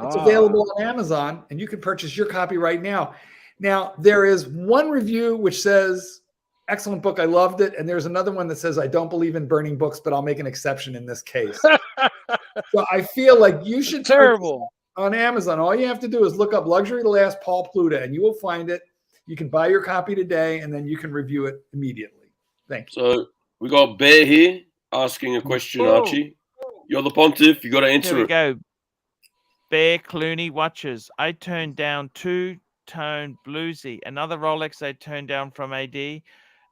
It's available on Amazon, and you can purchase your copy right now. Now, there is one review which says, excellent book, I loved it. And there's another one that says, I don't believe in burning books, but I'll make an exception in this case. So I feel like you should terrible on Amazon. All you have to do is look up Luxury to Last Paul Pluta, and you will find it. You can buy your copy today, and then you can review it immediately. Thank you. So we got Bear here asking a question, Archie. You're the pontiff. You got to answer it. Here we go. Bear Clooney watches. I turned down two-tone bluesy. Another Rolex I turned down from AD,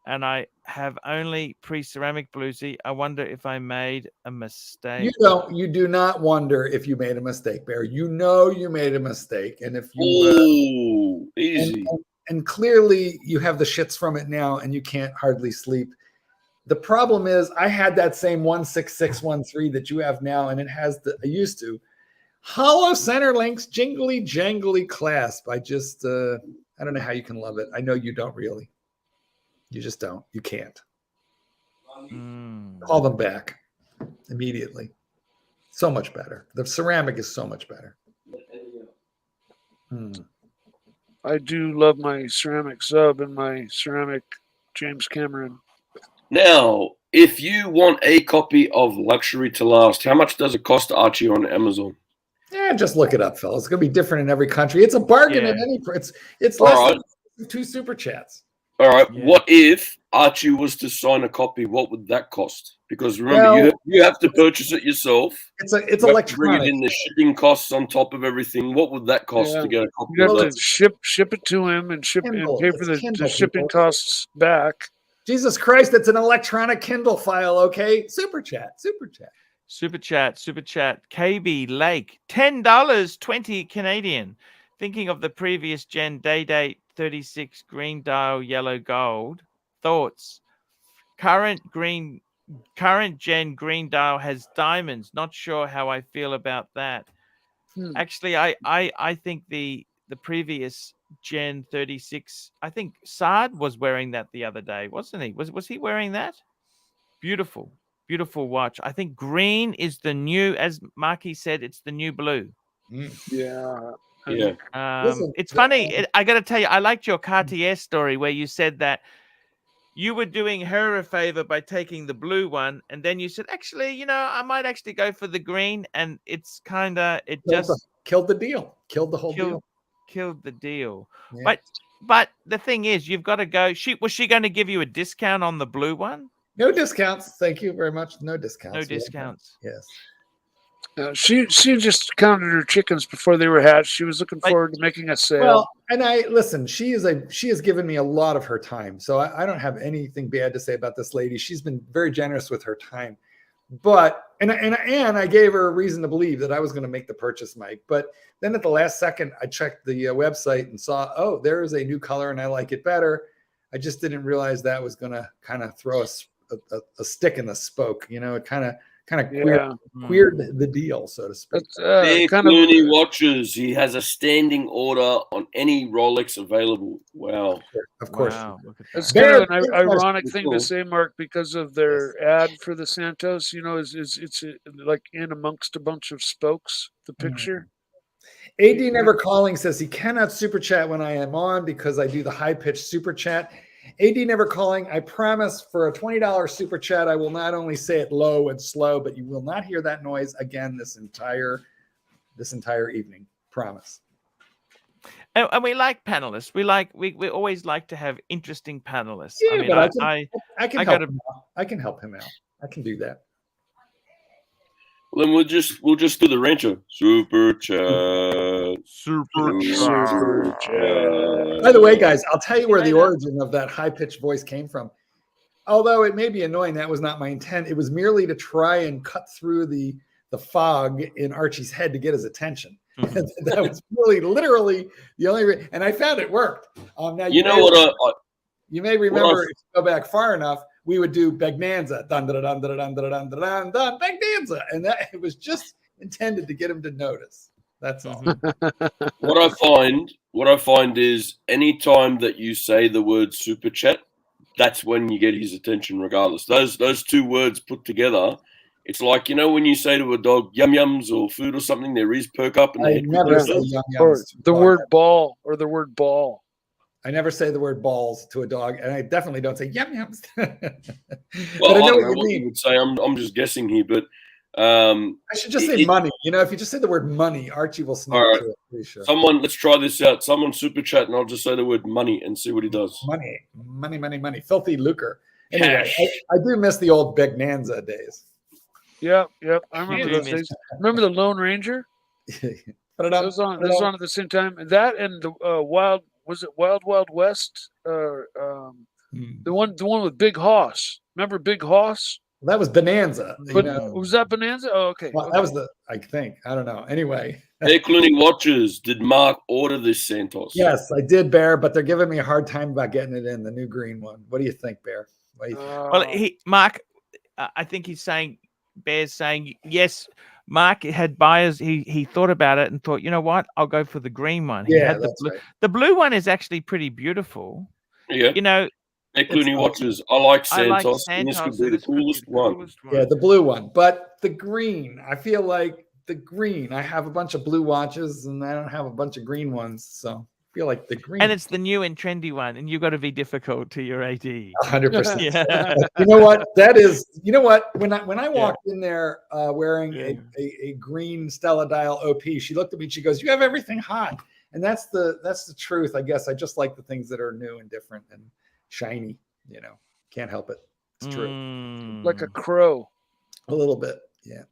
and I have only pre-ceramic bluesy. I wonder if I made a mistake. You do not wonder if you made a mistake, Bear. You know you made a mistake, and if you easy. And clearly you have the shits from it now, and you can't hardly sleep. The problem is, I had that same 16613 that you have now, and it has I used to. Hollow center links, jingly jangly clasp. I don't know how you can love it. I know you don't really. You just don't. You can't. Call them back immediately. So much better. The ceramic is so much better. I do love my ceramic sub and my ceramic James Cameron. Now, if you want a copy of Luxury to Last, how much does it cost, Archie, on Amazon? Yeah, just look it up, fellas. It's gonna be different in every country. It's a bargain at any price. It's All less right. than 2 super chats. All right. Yeah. What if Archie was to sign a copy? What would that cost? Because remember, Well, you have to purchase it yourself. It's You have to bring electronic. it in the shipping costs on top of everything. What would that cost Yeah. to get a copy You of have that? to ship it to him and Kindle. pay for It's the Kindle, shipping people. costs back. Jesus Christ, it's an electronic Kindle file, okay? Super chat. Super chat. KB Lake, $10, 20 CAD. Thinking of the previous gen day date 36 green dial yellow gold. Thoughts? Current gen green dial has diamonds. Not sure how I feel about that. Actually, I think the previous gen 36, I think Saad was wearing that the other day, wasn't he? Was he wearing that? Beautiful watch. I think green is the new, as Marky said, it's the new blue. Yeah. Listen, It's funny. I got to tell you, I liked your Cartier story where you said that you were doing her a favor by taking the blue one, and then you said, actually, I might actually go for the green, and it's kind of killed the deal, killed the whole deal, killed the deal. Yeah. But the thing is, you've got to go. Was she going to give you a discount on the blue one? No discounts. Thank you very much. No discounts. No discounts. Yes. She just counted her chickens before they were hatched. She was looking forward to making a sale. Well, and listen. She has given me a lot of her time, so I don't have anything bad to say about this lady. She's been very generous with her time, but and I gave her a reason to believe that I was going to make the purchase, Mike. But then at the last second, I checked the website and saw, oh, there is a new color and I like it better. I just didn't realize that was going to kind of throw a stick in the spoke. It kind of queered the deal, so to speak. Clooney watches. He has a standing order on any Rolex available. Wow. Of course. Wow. It's kind of an ironic thing to say, Mark, because of their ad for the Santos. It's like in amongst a bunch of spokes, the picture. AD Never Calling says he cannot super chat when I am on because I do the high pitched super chat. AD Never Calling, I promise for a $20 super chat, I will not only say it low and slow, but you will not hear that noise again this entire evening. Promise. And we like panelists. We always like to have interesting panelists. Yeah, I mean, I can help him out. I can help him out. I can do that. Well, then we'll just do the rancher super chat. By the way, guys, I'll tell you where the origin of that high-pitched voice came from. Although it may be annoying, that was not my intent. It was merely to try and cut through the fog in Archie's head to get his attention. Mm-hmm. That was really literally the only and I found it worked. Now you may remember if you go back far enough, we would do Bagnanza, dun dun dun dun dun dun dun dun dun Bagnanza, and that it was just intended to get him to notice. That's all. What I find is anytime that you say the word super chat, that's when you get his attention. Regardless, those two words put together, it's like when you say to a dog yum yums or food or something, there is perk up. And I never say yum yums. Or the word ball or the word ball. I never say the word balls to a dog, and I definitely don't say yum yums. Well, I don't know what you would say. I'm just guessing here, but I should just say money. If you just say the word money, Archie will sneak to it. Pretty sure. Let's try this out. Someone super chat, and I'll just say the word money and see what he does. Money. Filthy lucre. Anyway, I do miss the old Bagnanza days. Yep. I remember those days. Remember the Lone Ranger? Those on at the same time. That and the Wild Wild West? The one with Big Hoss. Remember Big Hoss? That was Bonanza. But was that Bonanza? Oh, okay. Well, that was I think. I don't know. Anyway. Hey, Clooney watches. Did Mark order this Santos? Yes, I did, Bear, but they're giving me a hard time about getting it in, the new green one. What do you think, Bear? What do you think? Well, Mark, I think Bear's saying, yes, Mark had buyers. He thought about it and thought, you know what? I'll go for the green one. He had the blue. Right. The blue one is actually pretty beautiful. Yeah. Hey, Clooney watches. I like Santos. And this could be the coolest one. Yeah, the blue one. But the green, I feel like the green. I have a bunch of blue watches and I don't have a bunch of green ones. So feel like the green. And it's the new and trendy one, and you've got to be difficult to your AD. 100%. Yeah. You know what? That is. You know what? When I walked in there wearing a green Stella Dial OP, she looked at me and she goes, "You have everything hot," and that's the truth. I guess I just like the things that are new and different and shiny. You know, can't help it. It's true. Like a crow. A little bit, yeah.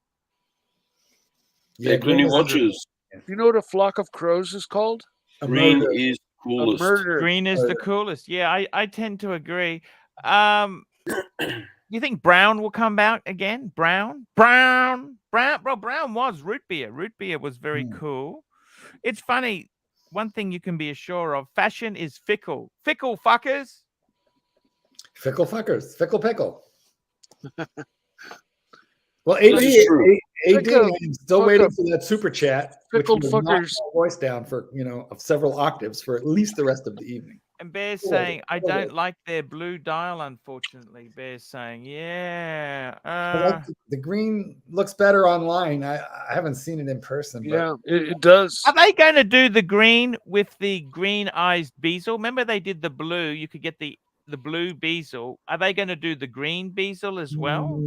Yeah, Clooney watches. You know what a flock of crows is called? Green is coolest. A murder. Green is the coolest. Yeah, I tend to agree. You think brown will come out again? Brown. Well, brown was root beer. Root beer was very cool. It's funny. One thing you can be assured of: fashion is fickle. Fickle fuckers. Fickle fuckers. Fickle pickle. Well, AD, I'm still waiting for that super chat. Pickled which will knock fuckers. my voice down for of several octaves for at least the rest of the evening. And Bear's saying, I don't like their blue dial, unfortunately. Bear's saying, the green looks better online. I haven't seen it in person. But... Yeah, it does. Are they going to do the green with the green-eyed bezel? Remember they did the blue. You could get the blue bezel. Are they going to do the green bezel as well?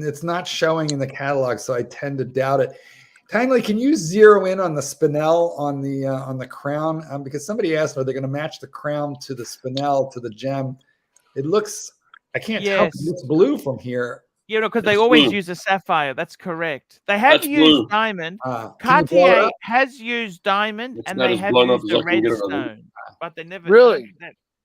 It's not showing in the catalog, so I tend to doubt it. Kindly, can you zero in on the spinel on the crown? Because somebody asked, are they going to match the crown to the spinel to the gem? It looks, I can't tell. It looks blue from here. Because they always use a sapphire. That's correct. They have used diamond. Cartier has used diamond, and they have used the redstone, but they never really.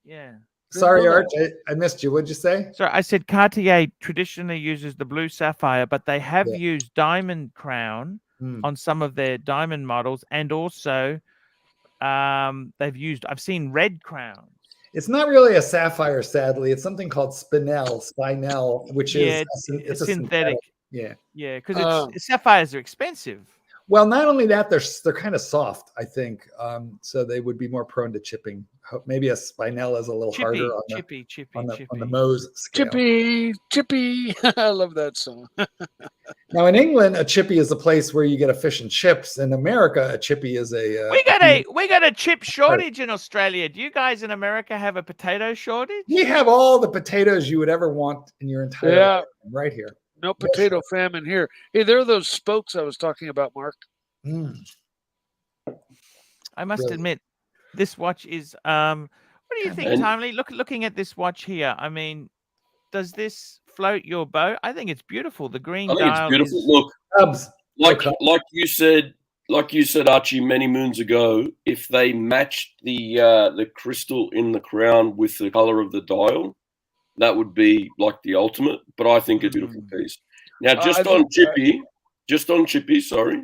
Yeah. Sorry, Arch, I missed you. What'd you say? So I said Cartier traditionally uses the blue sapphire, but they have used diamond crown on some of their diamond models, and also I've seen red crowns. It's not really a sapphire, sadly. It's something called spinel, which is it's a synthetic. Yeah, because sapphires are expensive. Well, not only that, they're kind of soft, I think. So they would be more prone to chipping. Maybe a spinel is a little harder on the Mohs scale. Chippy. I love that song. Now in England, a chippy is a place where you get a fish and chips. In America, a chippy is a we got a chip shortage in Australia. Do you guys in America have a potato shortage? We have all the potatoes you would ever want in your entire life right here. No potato famine here. Hey, there are those spokes I was talking about, Mark. I must admit, this watch is. What do you think, Timely? Looking at this watch here, I mean, does this float your boat? I think it's beautiful. The green dial. I think it's beautiful. Look, like you said, Archie, many moons ago, if they matched the crystal in the crown with the color of the dial, that would be like the ultimate, but I think a beautiful piece. Now, just on Chippy, sorry.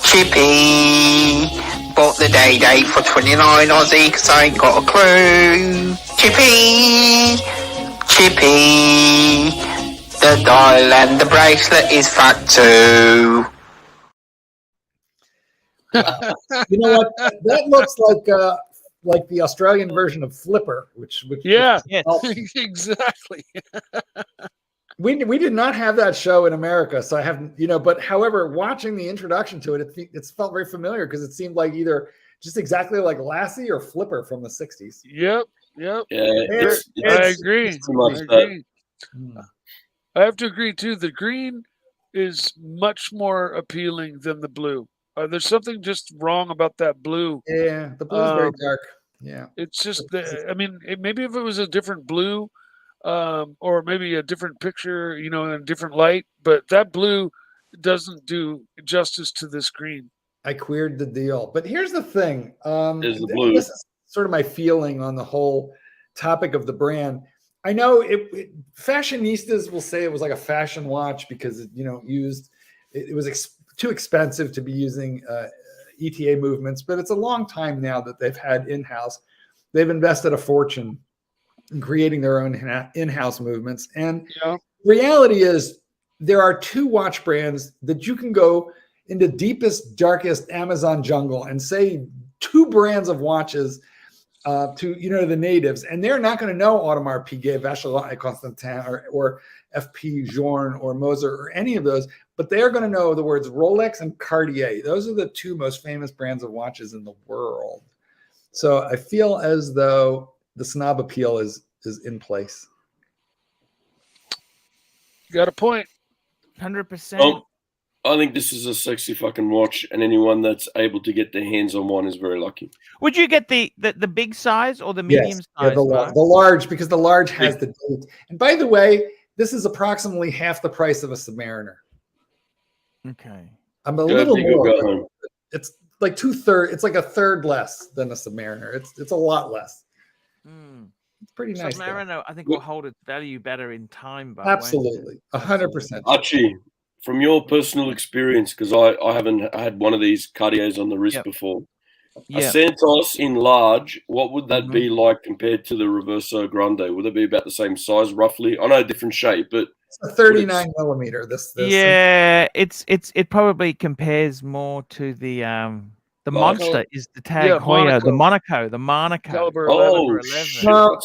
Chippy, bought the day date for 29 Aussie because I ain't got a clue. Chippy, the dial and the bracelet is fat too. You know what? That looks like the Australian version of Flipper, which exactly. We did not have that show in America, so I haven't, but however, watching the introduction to it, it's felt very familiar because it seemed like either just exactly like Lassie or Flipper from the 60s. Yep. Yeah, I agree. I have to agree too. The green is much more appealing than the blue. There's something just wrong about that blue. Yeah, the blue is very dark. Yeah, it's just maybe if it was a different blue, or maybe a different picture, in a different light, but that blue doesn't do justice to this green. I queered the deal, but here's the thing. Is the blue. This is sort of my feeling on the whole topic of the brand. I know fashionistas will say it was like a fashion watch because it, it was too expensive to be using ETA movements, but it's a long time now that they've had in-house. They've invested a fortune in creating their own in-house movements. And reality is there are 2 watch brands that you can go into deepest, darkest Amazon jungle and say 2 brands of watches to the natives, and they're not going to know Audemars Piguet, Vacheron et Constantin, or FP Journe or Moser or any of those, but they're going to know the words Rolex and Cartier. Those are the 2 most famous brands of watches in the world. So I feel as though the snob appeal is in place. You got a point. 100%. Well, I think this is a sexy fucking watch, and anyone that's able to get their hands on one is very lucky. Would you get the big size or the medium size? Yeah, the large, because the large has the date. And by the way, this is approximately half the price of a Submariner. Okay. I'm a little more. It's like 2/3. It's like a third less than a Submariner. It's a lot less. It's pretty nice. Submariner, I think, will hold its value better in time. Absolutely, 100%. Archie, from your personal experience, because I haven't had one of these Cartiers on the wrist before. A Santos in large, what would that be like compared to the Reverso Grande? Would it be about the same size, roughly? I know different shape, but it's a 39 millimeter. This it probably compares more to the Monster is the Tag Heuer, the Monaco. Caliber 11 or 11. No,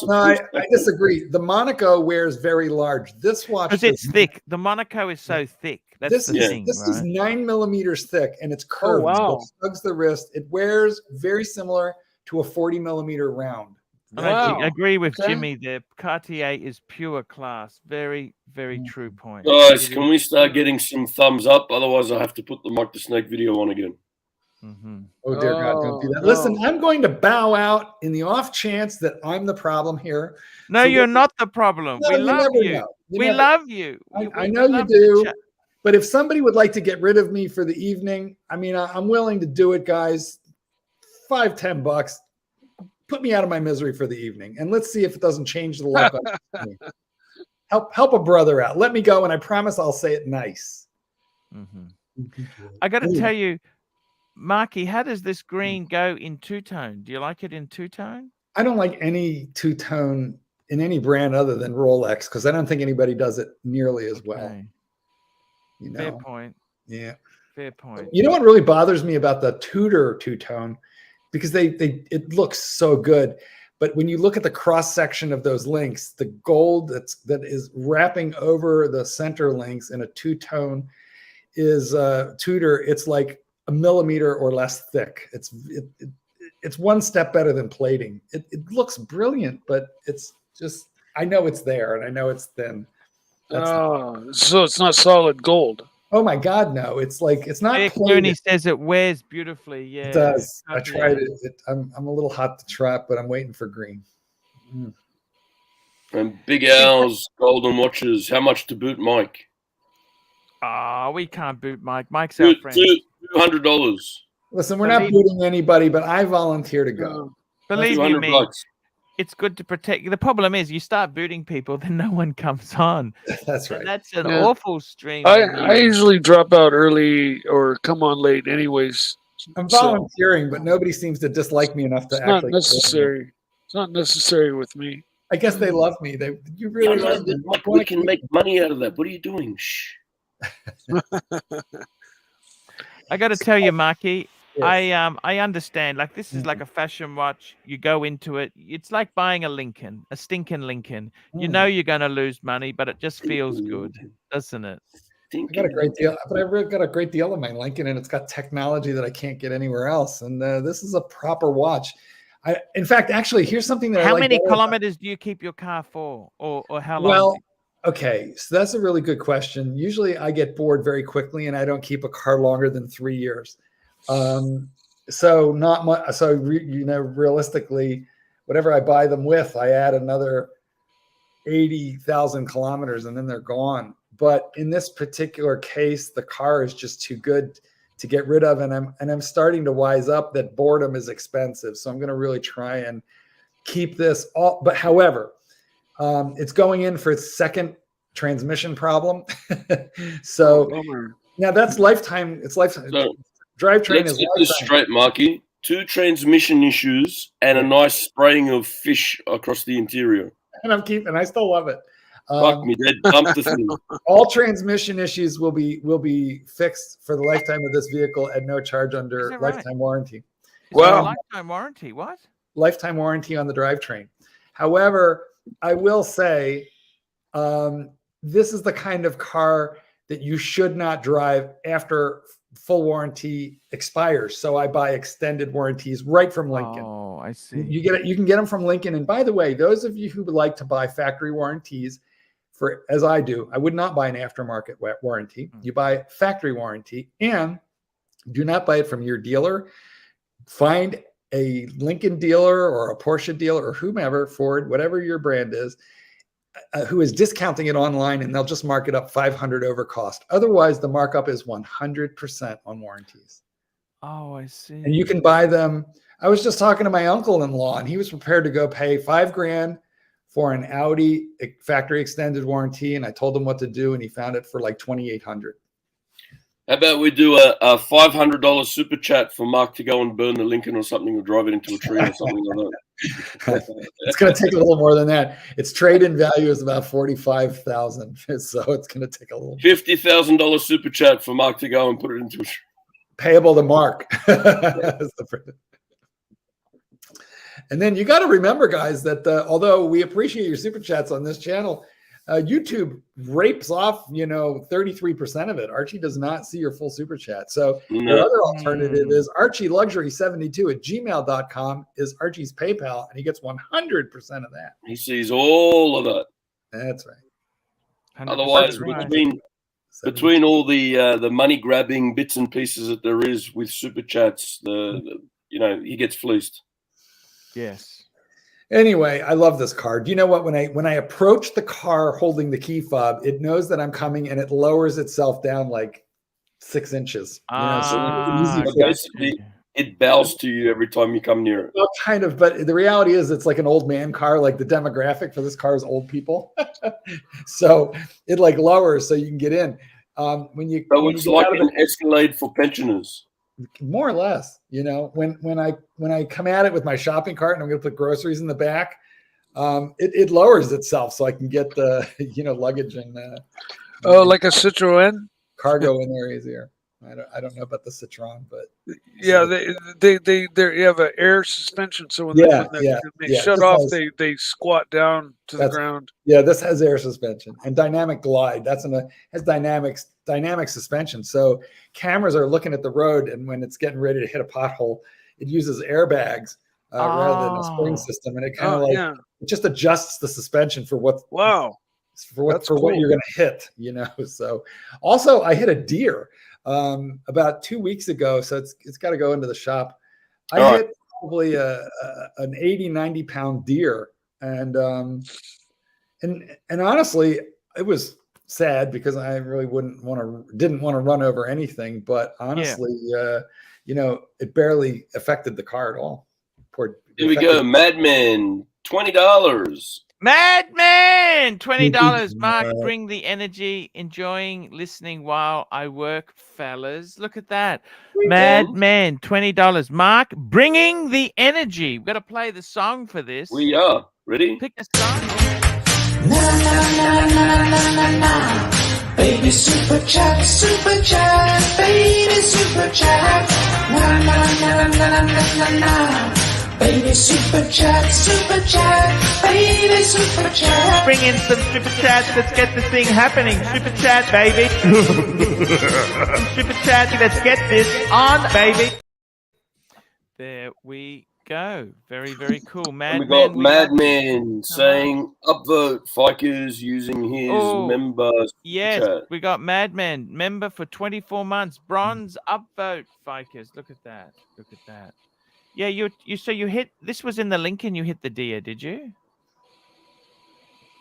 I disagree. The Monaco wears very large. This watch, because it's thick. The Monaco is so thick. That's the thing. This is 9 millimeters thick, and it's curved. Oh, wow. So it hugs the wrist. It wears very similar to a 40 millimeter round. Wow. I agree with Jimmy there. Cartier is pure class. Very, very true point. Guys, can we start getting some thumbs up? Otherwise, I have to put the Mike the Snake video on again. Oh, dear God, don't do that. No. Listen, I'm going to bow out in the off chance that I'm the problem here. No, so you're not the problem. We love you. We love you. I know you do. But if somebody would like to get rid of me for the evening, I mean, I'm willing to do it, guys. $5-10. Put me out of my misery for the evening. And let's see if it doesn't change the life. Help a brother out. Let me go, and I promise I'll say it nice. I got to tell you, Marky, how does this green go in two-tone? Do you like it in two-tone? I don't like any two-tone in any brand other than Rolex, because I don't think anybody does it nearly as well. Fair point. Yeah. Fair point. You know what really bothers me about the Tudor two-tone? Because it looks so good. But when you look at the cross-section of those links, the gold that is wrapping over the center links in a two-tone is Tudor. It's like a millimeter or less thick. It's one step better than plating. It looks brilliant, but it's just, I know it's there and I know it's thin. So it's not solid gold. Oh my God, no! It's like it's not. Clooney says it wears beautifully. Yeah, it does. I tried it. I'm a little hot to trap, but I'm waiting for green. And Big Al's golden watches. How much to boot Mike? We can't boot Mike. Mike's our friend. $200. Listen, we're not booting anybody, but I volunteer to go. Believe me, it's good to protect you. The problem is you start booting people, then no one comes on. That's right. That's an awful stream. I usually drop out early or come on late anyways. I'm volunteering, but nobody seems to dislike me enough to act like necessary. It's not necessary with me. I guess they love me. You really love me. We can make money out of that. What are you doing? Shh. I got to tell you, Marky, yes. I understand. Like, this is like a fashion watch. You go into it. It's like buying a stinking Lincoln. You know you're going to lose money, but it just feels good, doesn't it? I got a great deal, but I've got a great deal of my Lincoln, and it's got technology that I can't get anywhere else. And this is a proper watch. In fact, actually, here's something that how many kilometers do you keep your car for, or how long? Well, okay, so that's a really good question. Usually, I get bored very quickly, and I don't keep a car longer than 3 years. So not much. So realistically, whatever I buy them with, I add another 80,000 kilometers, and then they're gone. But in this particular case, the car is just too good to get rid of, and I'm starting to wise up that boredom is expensive. So I'm going to really try and keep this all. But however, It's going in for its second transmission problem. So Bummer. now that's lifetime. It's lifetime. So Drivetrain let's is get this lifetime. straight, Marky. 2 transmission issues and a nice spraying of fish across the interior. And I still love it. Fuck me, Dad. Dump the thing. All transmission issues will be fixed for the lifetime of this vehicle at no charge under right? lifetime warranty. Wow. Lifetime warranty. What? Lifetime warranty on the drivetrain. However, I will say this is the kind of car that you should not drive after full warranty expires. So I buy extended warranties right from Lincoln. Oh, I see. You get it. You can get them from Lincoln. And by the way, those of you who would like to buy factory warranties, as I do, I would not buy an aftermarket warranty. You buy factory warranty, and do not buy it from your dealer. Find a Lincoln dealer or a Porsche dealer or whomever, Ford, whatever your brand is, who is discounting it online, and they'll just mark it up 500 over cost. Otherwise, the markup is 100% on warranties. Oh, I see. And you can buy them. I was just talking to my uncle-in-law, and he was prepared to go pay $5,000 for an Audi factory extended warranty. And I told him what to do, and he found it for like $2,800. How about we do a $500 super chat for Mark to go and burn the Lincoln or something, or drive it into a tree or something like that? It's going to take a little more than that. Its trade-in value is about $45,000, so it's going to take a little. $50,000 super chat for Mark to go and put it into a tree. Payable to Mark. And then you got to remember, guys, that although we appreciate your super chats on this channel, YouTube rapes off, 33% of it. Archie does not see your full super chat. So the other alternative is ArchieLuxury72@gmail.com is Archie's PayPal, and he gets 100% of that. He sees all of that. That's right. Otherwise, between all the money grabbing bits and pieces that there is with super chats, he gets fleeced. Yes. Anyway, I love this car. Do you know what? When I approach the car holding the key fob, it knows that I'm coming, and it lowers itself down like 6 inches. Basically, it bows to you every time you come near it. Well, kind of, but the reality is it's like an old man car. Like the demographic for this car is old people. So it like lowers so you can get in. It's like an Escalade for pensioners. More or less, when I come at it with my shopping cart and I'm going to put groceries in the back, it lowers itself so I can get the luggage and like a Citroen cargo in there easier. I don't know about the Citroen, but yeah, they have an air suspension, so when they shut off, they squat down to the ground. Yeah, this has air suspension and dynamic glide. Has dynamic suspension. So cameras are looking at the road, and when it's getting ready to hit a pothole, it uses airbags rather than a spring system, and it kind of it just adjusts the suspension for what what you're going to hit. So also I hit a deer about 2 weeks ago, so it's got to go into the shop. I hit probably an 90 pound deer, and honestly, it was sad because I really didn't want to run over anything, but honestly, it barely affected the car at all. Here we go, Madman, $20. Madman, $20. Mark, bring the energy, enjoying listening while I work, fellas. Look at that. Madman, $20. Mark, bringing the energy. We've got to play the song for this. We are. Ready? Pick a song. Na na na na na na na. Baby super chat, baby super chat. Na na na na na na na. Baby super chat, baby super chat. Bring in some super chats. Let's get this thing happening. Super chat, baby. Super chat. Let's get this on, baby. There we go. Very, very cool. We got Madman saying upvote Fikers using his member. Yes, chat. we got Madman member for 24 months. Bronze upvote Fikers. Look at that. Look at that. Yeah, you hit. This was in the Lincoln. You hit the deer, did you,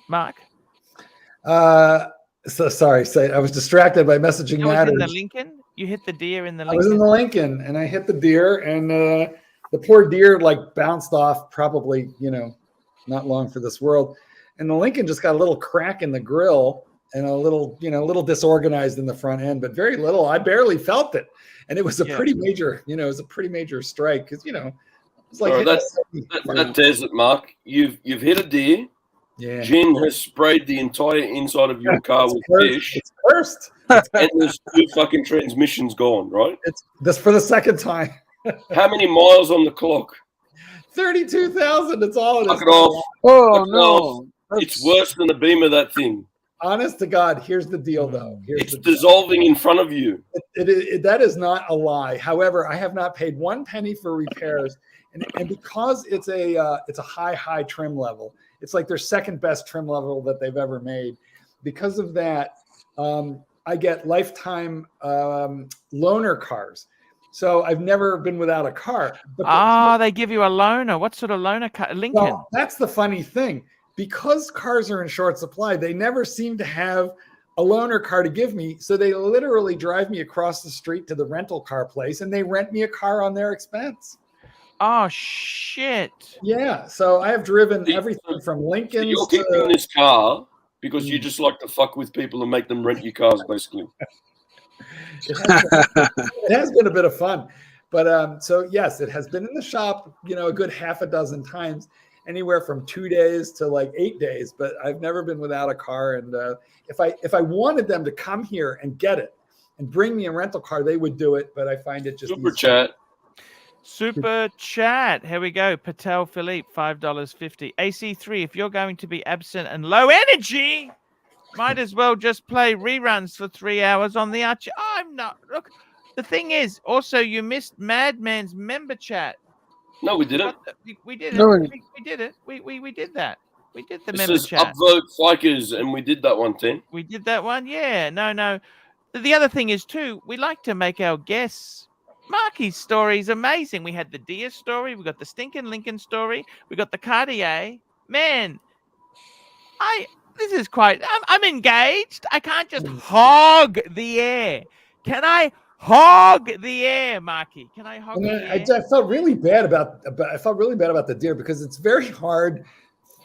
Mark? So sorry. I was distracted by messaging matters. In the Lincoln, you hit the deer in the Lincoln. I was in the Lincoln, and I hit the deer, and the poor deer like bounced off. Probably, not long for this world. and the Lincoln just got a little crack in the grill and a little, a little disorganized in the front end, but very little. I barely felt it, and it was a pretty major, it was a pretty major strike because it's like that tears it, Mark. You've hit a deer. Yeah. Gin has sprayed the entire inside of your car with fish. It's cursed. And there's 2 fucking transmissions gone, right? It's this for the second time. How many miles on the clock? 32,000. That's all it is. Fuck it off. Oh, no. It's worse than the beam of that thing. Honest to God, here's the deal, though. It's dissolving in front of you. That is not a lie. However, I have not paid 1 penny for repairs, and because it's a high trim level, it's like their second best trim level that they've ever made. Because of that, I get lifetime loaner cars. So I've never been without a car. They give you a loaner. What sort of loaner car? Lincoln. Well, that's the funny thing. Because cars are in short supply, they never seem to have a loaner car to give me. So they literally drive me across the street to the rental car place and they rent me a car on their expense. Oh, shit. Yeah. So I have driven everything from Lincolns. So you're keeping this car because you just like to fuck with people and make them rent your cars, basically. It has been a bit of fun. But so, yes, it has been in the shop, a good half a dozen times. Anywhere from 2 days to like 8 days, but I've never been without a car. And if I wanted them to come here and get it and bring me a rental car, they would do it. But I find it just Super chat. Here we go. Patel Philippe, $5.50. AC3. If you're going to be absent and low energy, might as well just play reruns for 3 hours on the Archie. I'm not. Look, the thing is, also you missed Madman's member chat. No, we didn't. We did it. No, we did it. We did that. We did the member chat. Upvote Fikers, and we did that one, Tim. We did that one. Yeah. No. The other thing is too, we like to make our guests. Marky's story is amazing. We had the deer story. We got the stinking Lincoln story. We got the Cartier. Man, this is quite. I'm engaged. I can't just hog the air. Can I hog the air, Marky? Can I hog the air? I felt really bad about the deer because it's very hard.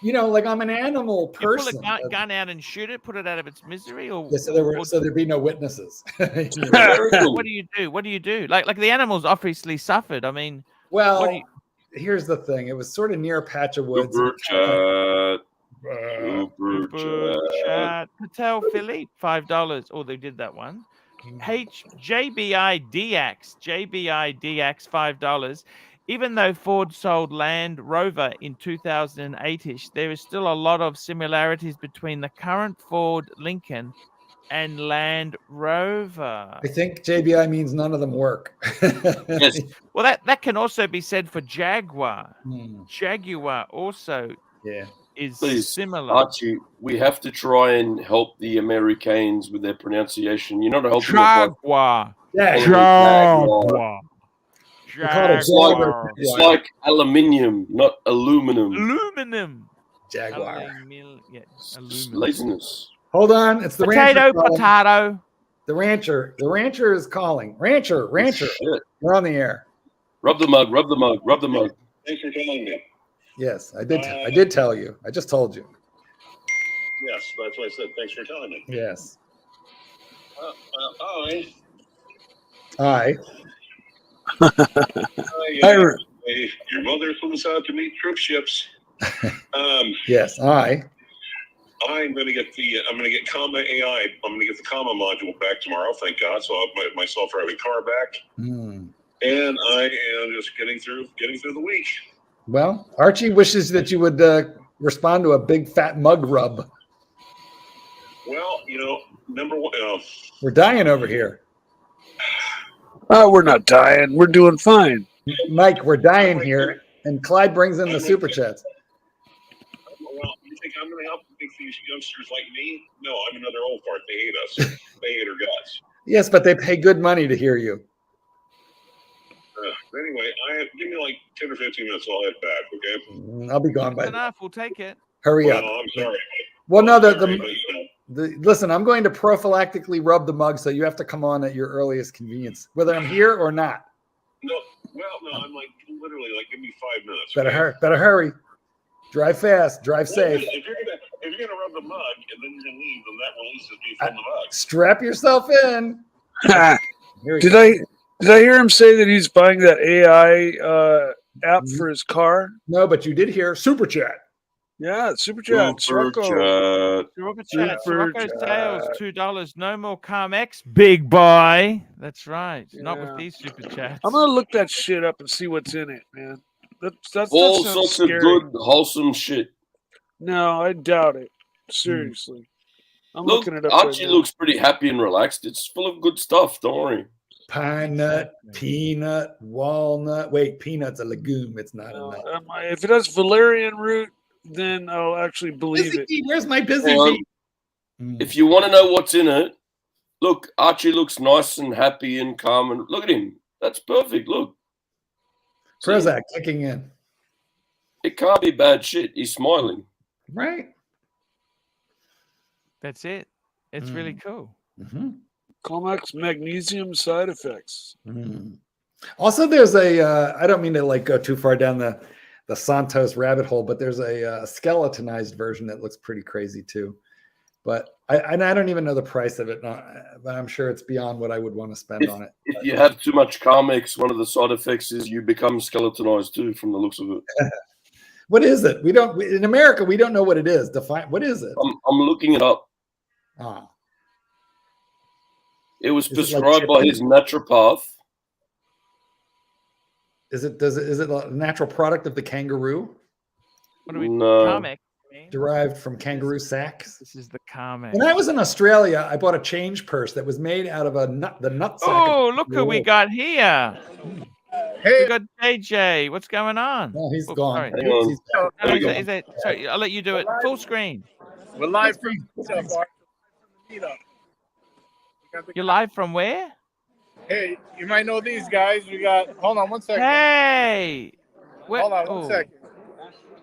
Like I'm an animal person. You pull a gun out and shoot it, put it out of its misery, or so there'd be no witnesses. What do you do? What do you do? Like the animals obviously suffered. I mean, well, here's the thing. It was sort of near a patch of woods. Super chat. Patel Philippe, $5. Oh, they did that one. JBI DX, $5. Even though Ford sold Land Rover in 2008-ish, there is still a lot of similarities between the current Ford Lincoln and Land Rover. I think JBI means none of them work. Yes. Well, that can also be said for Jaguar. Jaguar also is similar. Archie, we have to try and help the Americans with their pronunciation. You're not helping Jaguar. Jaguar. It's like aluminium, not aluminum. Aluminum. Jaguar. Laziness. Hold on. It's the potato. The rancher. The rancher is calling. Rancher. Shit. We're on the air. Rub the mug. Thanks for telling me. Yes, I did. I did tell you. I just told you. Yes, that's what I said. Thanks for telling me. Yes. Hi. Your mother flew out to meet troop ships. Yes, I'm going to get Comma AI. I'm going to get the Comma module back tomorrow. Thank God. So I'll have my self-driving car back. And I am just getting through the week. Well, Archie wishes that you would respond to a big fat mug rub. Well, number one, we're dying over here. We're not dying. We're doing fine. Mike, we're dying here. And Clyde brings in the super chats. Well, you think I'm going to help these youngsters like me? No, I'm another old fart. They hate us. They hate our guts. Yes, but they pay good money to hear you. Anyway, give me like 10 or 15 minutes. I'll head back, okay? I'll be gone by then. Enough. We'll take it. Hurry up. I'm sorry. Well, no, listen, I'm going to prophylactically rub the mug, so you have to come on at your earliest convenience, whether I'm here or not. No, I'm like literally like give me 5 minutes. Better hurry. Drive fast. Drive safe. If gonna rub the mug, and then you're gonna leave, and that releases me from the mug. Strap yourself in. Did I hear him say that he's buying that AI app for his car? No, but you did hear super chat. Yeah, super chat. Super Sirocco. chat. Sirocco sales, $2. No more Carmex. Big buy. That's right. Not with Yeah. these super chats. I'm gonna look that shit up and see what's in it, man. That All sounds sorts scary. of good, wholesome shit. No, I doubt it. Seriously. I'm Look, looking it up Archie right now. looks pretty happy and relaxed. It's full of good stuff. Don't worry. Pine nut, peanut, walnut. Wait, peanut's a legume. It's not a nut. If it has valerian root, then I'll actually believe Busy it. bee, where's my busy Hang on. bee? If you want to know what's in it, look, Archie looks nice and happy and calm. And look at him. That's perfect. Look. See? Prozac kicking in. It can't be bad shit. He's smiling. Right. That's it. It's really cool. Mm-hmm. Comex magnesium side effects. Mm. Also, there's a, I don't mean to like go too far down the Santos rabbit hole, but there's a skeletonized version that looks pretty crazy too. But I don't even know the price of it, but I'm sure it's beyond what I would want to spend on it. If you have too much Carmex, one of the side effects is you become skeletonized too, from the looks of it. What is it? We don't in America. We don't know what it is. Define what is it? I'm looking it up. Ah, It was Is it like prescribed by his naturopath. is it a natural product of the kangaroo What do we No. Carmex? derived from kangaroo sacks? This is the Carmex. When I was in Australia, I bought a change purse that was made out of the nut sack. Oh, look who we got here. Hey, We got JJ. What's going on? Oh, he's Oh, gone. sorry. Hang on. He's- No, There we is it, sorry, I'll let you do it. Full screen. we're live from meetup, Art. Meetup. We got the- You're live from where? Hey, you might know these guys. We got. Hold on one second. Hey. Where, Hold on one second.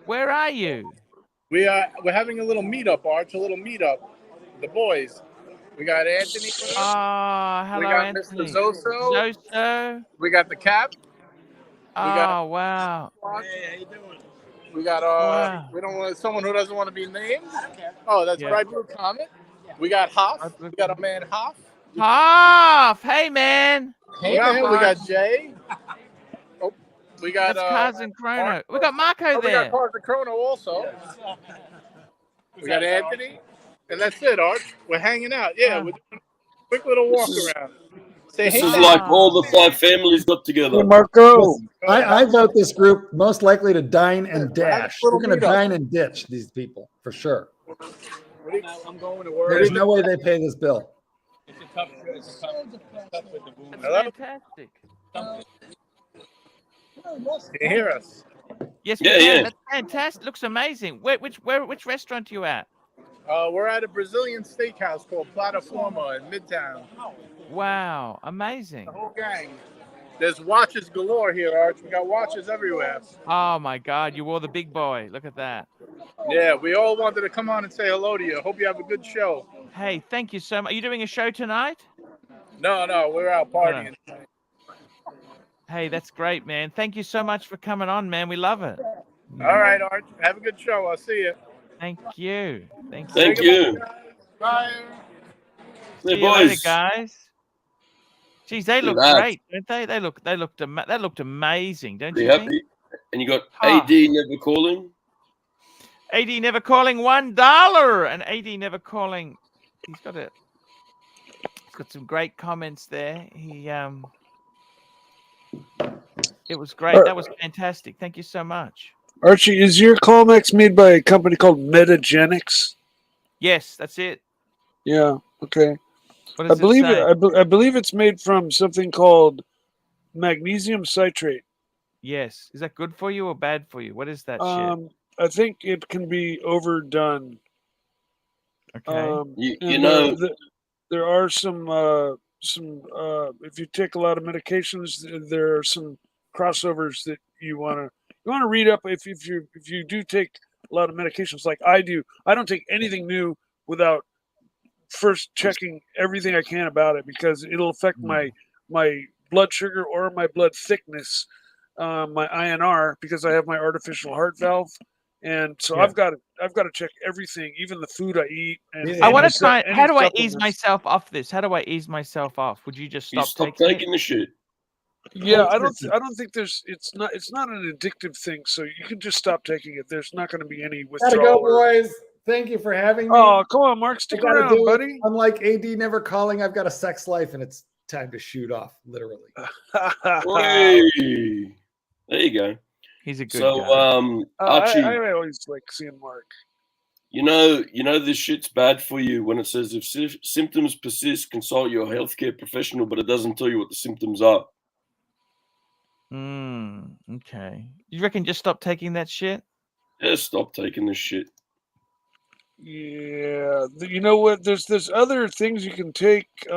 Where are you? We're having a little meetup, Arch. A little meetup. The boys. We got Anthony. with us. Oh, we hello, got Anthony. Mr. Zoso. Zoso. We got the Cap. got- Oh, wow. Hey, how you doing? We got Wow. we don't want someone who doesn't want to be named. Oh, that's Yeah. right, Blue Comet. We got Hoff. We got a man Hoff. Hoff. Hey, man. Hey, man, we got Jay. Oh, we got That's Cars and Chrono. Mark- We got Marco we there. got Carter Chrono also. We got Anthony, and that's it, Arch. We're hanging out. Yeah, we're doing a quick little walk around. Say This hey. is man. like all the 5 families got together. Hey, Marco. I vote this group most likely to dine and We're having a dash. little We're going to meetup. dine and ditch these people for sure. I'm going to work. There's no way they pay this bill. Hello? Fantastic. Can you hear us? Yes, we Yeah, can. yeah. That's fantastic. Looks amazing. Which restaurant are you at? We're at a Brazilian steakhouse called Plataforma in Midtown. Wow, amazing. The whole gang. There's watches galore here, Arch. We got watches everywhere. Oh my God, you wore the big boy. Look at that. Yeah, we all wanted to come on and say hello to you. Hope you have a good show. Hey, thank you so much. Are you doing a show tonight? No, we're out partying. Hey, that's great, man. Thank you so much for coming on, man. We love it. All right, Arch. Have a good show. I'll see you. Thank you. Thank you. Thank you. Bye. Hey, See you later, boys. guys. Geez, they look that. great, don't they? They looked amazing, don't Pretty you think? happy. And you got Huh. AD never calling. AD never calling $1, and AD never calling. He's got some great comments there. It was great. That was fantastic. Thank you so much. Archie, is your Comex made by a company called Metagenics? Yes, that's it. Yeah. Okay. What I does believe it say? I believe it's made from something called magnesium citrate. Yes. Is that good for you or bad for you? What is that shit? I think it can be overdone. Okay. You and know, there are some if you take a lot of medications, there are some crossovers that you want to read up. If you do take a lot of medications like I do, I don't take anything new without first checking everything I can about it, because it'll affect my blood sugar or my blood thickness, my INR, because I have my artificial heart valve, and so Yeah. I've got to check everything, even the food I eat. And Yeah. I want any to try. any How do I ease supplements. myself off this? How do I ease myself off? Would you just You stop stop taking taking the shit. Yeah, Cold turkey. I don't think it's not an addictive thing, so you can just stop taking it. There's not going to be any Gotta withdrawal. go, boys. Thank you for having me. Oh, come on, Mark, I stick gotta around, do it. buddy. Unlike AD never calling, I've got a sex life, and it's time to shoot off, literally. Hey, there you go. He's a good So, guy. Archie, I always like seeing Mark. you know this shit's bad for you when it says if symptoms persist, consult your healthcare professional, but it doesn't tell you what the symptoms are. Okay. You reckon just stop taking that shit? Yeah, stop taking this shit. Yeah, you know what? There's other things you can take. We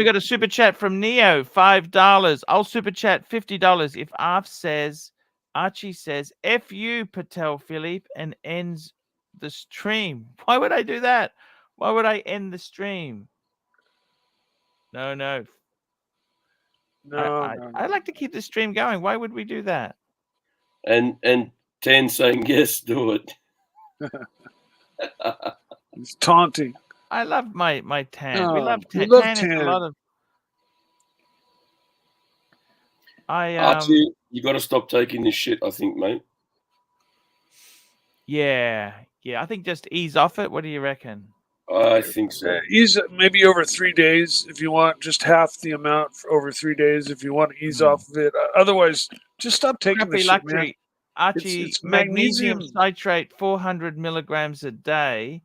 got a super chat from Neo, $5. I'll super chat $50 if Archie says F you, Patel Philippe, and ends the stream. Why would I do that? Why would I end the stream? No. I'd like to keep the stream going. Why would we do that? And Tan saying yes, do it. He's taunting. I love my Tan. We love Tan. we love Tan is a Tan. lot of. Archie, you got to stop taking this shit, I think, mate. Yeah. I think just ease off it. What do you reckon? I think so. Ease maybe over 3 days if you want, just half the amount for over 3 days if you want to ease off of it. Otherwise, just stop taking the shit, man. Luxury. Archie, It's magnesium magnesium. citrate, 400 milligrams a day.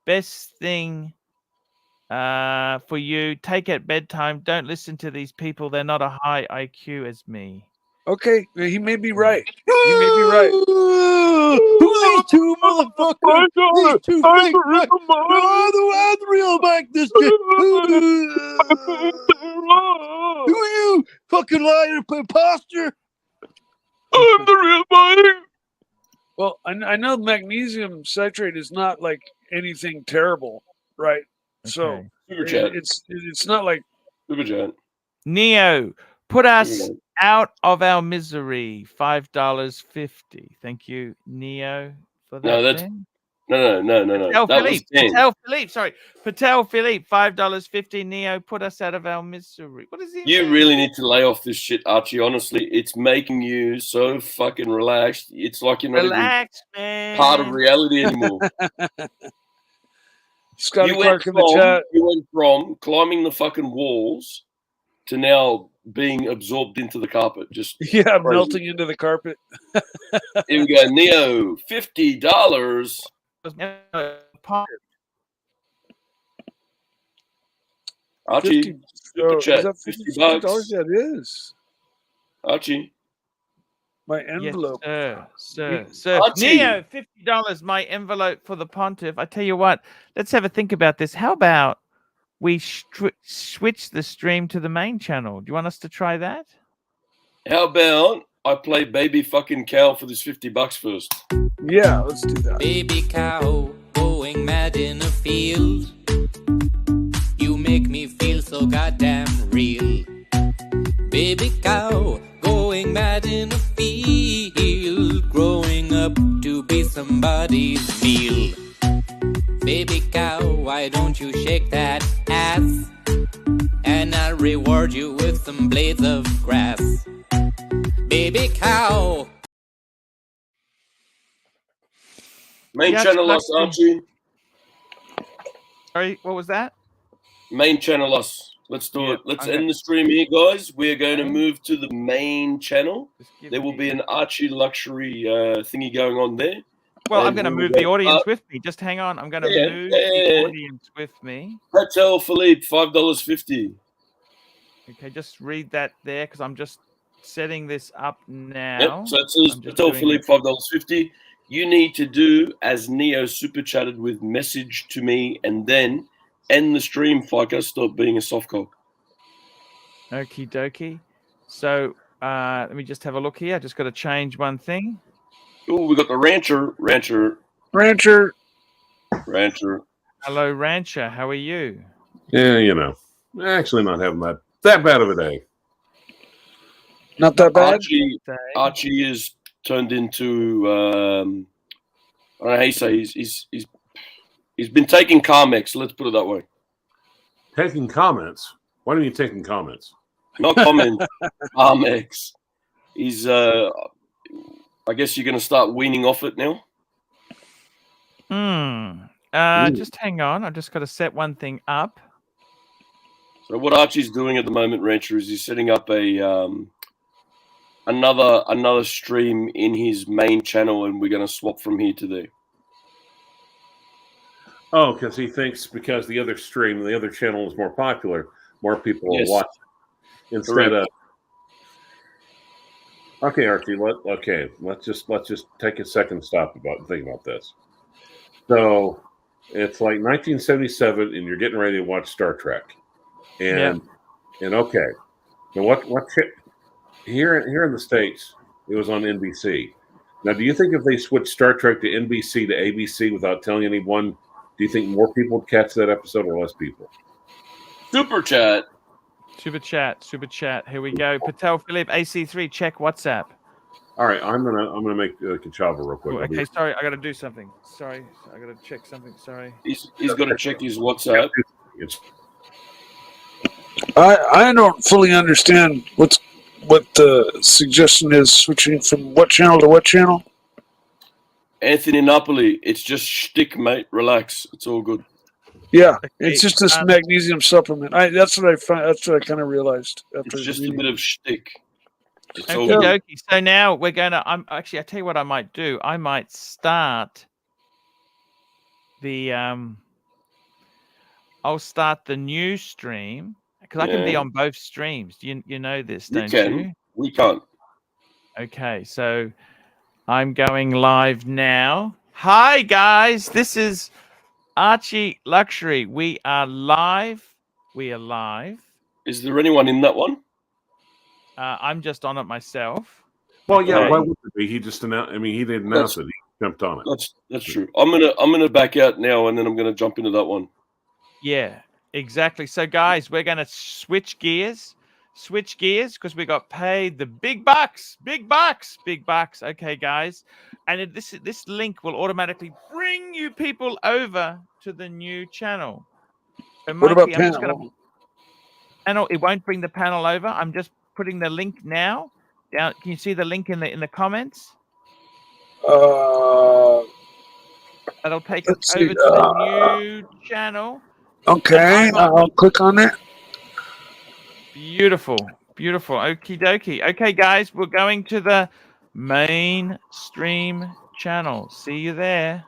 Best thing for you. Take at bedtime. Don't listen to these people. They're not a high IQ as me. Okay, he may be right. He may be right. Who these two motherfuckers? These two fake Mike. Oh, the real Mike. This shit. Who are you? Fucking liar, imposter. I'm the real Mike. Well, I know magnesium citrate is not like anything terrible, right? So Super chat. it's not like Super chat. Neo, put us out of our misery. $5.50. Thank you, Neo, for that. No, that's no. Patel That Philippe. was 10. Patel Philippe. Sorry, Patel Philippe. $5.50. Neo, put us out of our misery. What is he? You really need to lay off this shit, Archie. Honestly, it's making you so fucking relaxed. It's like you're not Relax, even man. part of reality anymore. Scotty Clark in the chat. You went from climbing the fucking walls to now being absorbed into the carpet. Just Yeah, crazy. melting into the carpet. Here we go. Neo, $50. Archie, 50, super is chat, that $50. $50? Yeah, it is. Archie. My envelope. Yes, sir. Archie. Neo, $50. My envelope for the pontiff. I tell you what, let's have a think about this. How about we switch the stream to the main channel? Do you want us to try that? How about I play Baby Fucking Cow for this $50 first? Yeah, let's do that. Baby cow going mad in a field. You make me feel so goddamn real. Baby cow going mad in a field. Growing up to be somebody's meal. Baby cow, why don't you shake that ass? And I'll reward you with some blades of grass. Baby cow. Main Yes, channel us, Archie. Sorry, what was that? Main channel us. Let's do it. Let's end the stream here, guys. We're going to move to the main channel. There will be an ArchieLuxury thingy going on there. Well, I'm going to move the audience with me. Just hang on. I'm going to move the audience with me. Patel Philippe, $5.50. Okay, just read that there because I'm just setting this up now. Yep, so it says Patel Philippe, $5.50. You need to do as Neo super chatted with message to me and then end the stream, Fico. Stop being a softcock. Okie dokie. So let me just have a look here. I just got to change one thing. Oh, we got the Rancher. Hello, Rancher. How are you? Yeah, you know, actually not having that bad of a day. Not that bad. Archie is turned into I don't know how you say he's been taking Carmex. Let's put it that way. Taking comments. Why do you mean taking comments? Not comments. Carmex. He's I guess you're going to start weaning off it now. Just hang on. I just got to set one thing up. So what Archie's doing at the moment, Rancher, is he's setting up a another stream in his main channel, and we're going to swap from here to there. Oh, because he thinks because the other stream, the other channel is more popular, more people will watch it instead of. Okay, Archie. Let's just take a second stop and think about this. So it's like 1977, and you're getting ready to watch Star Trek, and okay, now what here in the States it was on NBC. Now, do you think if they switched Star Trek to NBC to ABC without telling anyone, do you think more people would catch that episode or less people? Super chat. Here we go. Patel Philip AC3. Check WhatsApp. All right, I'm gonna make Kachava real quick. Oh, okay, sorry, I got to do something. Sorry, I got to check something. Sorry. He's got to check his WhatsApp. I don't fully understand what the suggestion is. Switching from what channel to what channel? Anthony Napoli. It's just shtick, mate. Relax. It's all good. Yeah, it's just this magnesium supplement. That's what I find. That's what I kind of realized after. It's just a bit of shtick. Okie dokie. So now we're gonna. I tell you what I might do. I might start the. I'll start the new stream because I can be on both streams. You know this, don't you? We can't. Okay, so I'm going live now. Hi guys, this is ArchieLuxury. We are live. Is there anyone in that one? I'm just on it myself. Well, yeah. Why would it be? He just announced. I mean, he didn't announce it. He jumped on it. That's true. I'm gonna back out now, and then I'm gonna jump into that one. Yeah, exactly. So, guys, we're gonna switch gears because we got paid the big bucks. Okay, guys, and this link will automatically bring you people over to the new channel. What about panel? Panel. It won't bring the panel over. I'm just putting the link now down. Can you see the link in the comments? That'll take us over to the new channel. Okay, I'll click on it. Beautiful. Okie dokie. Okay, guys, we're going to the main stream channel. See you there.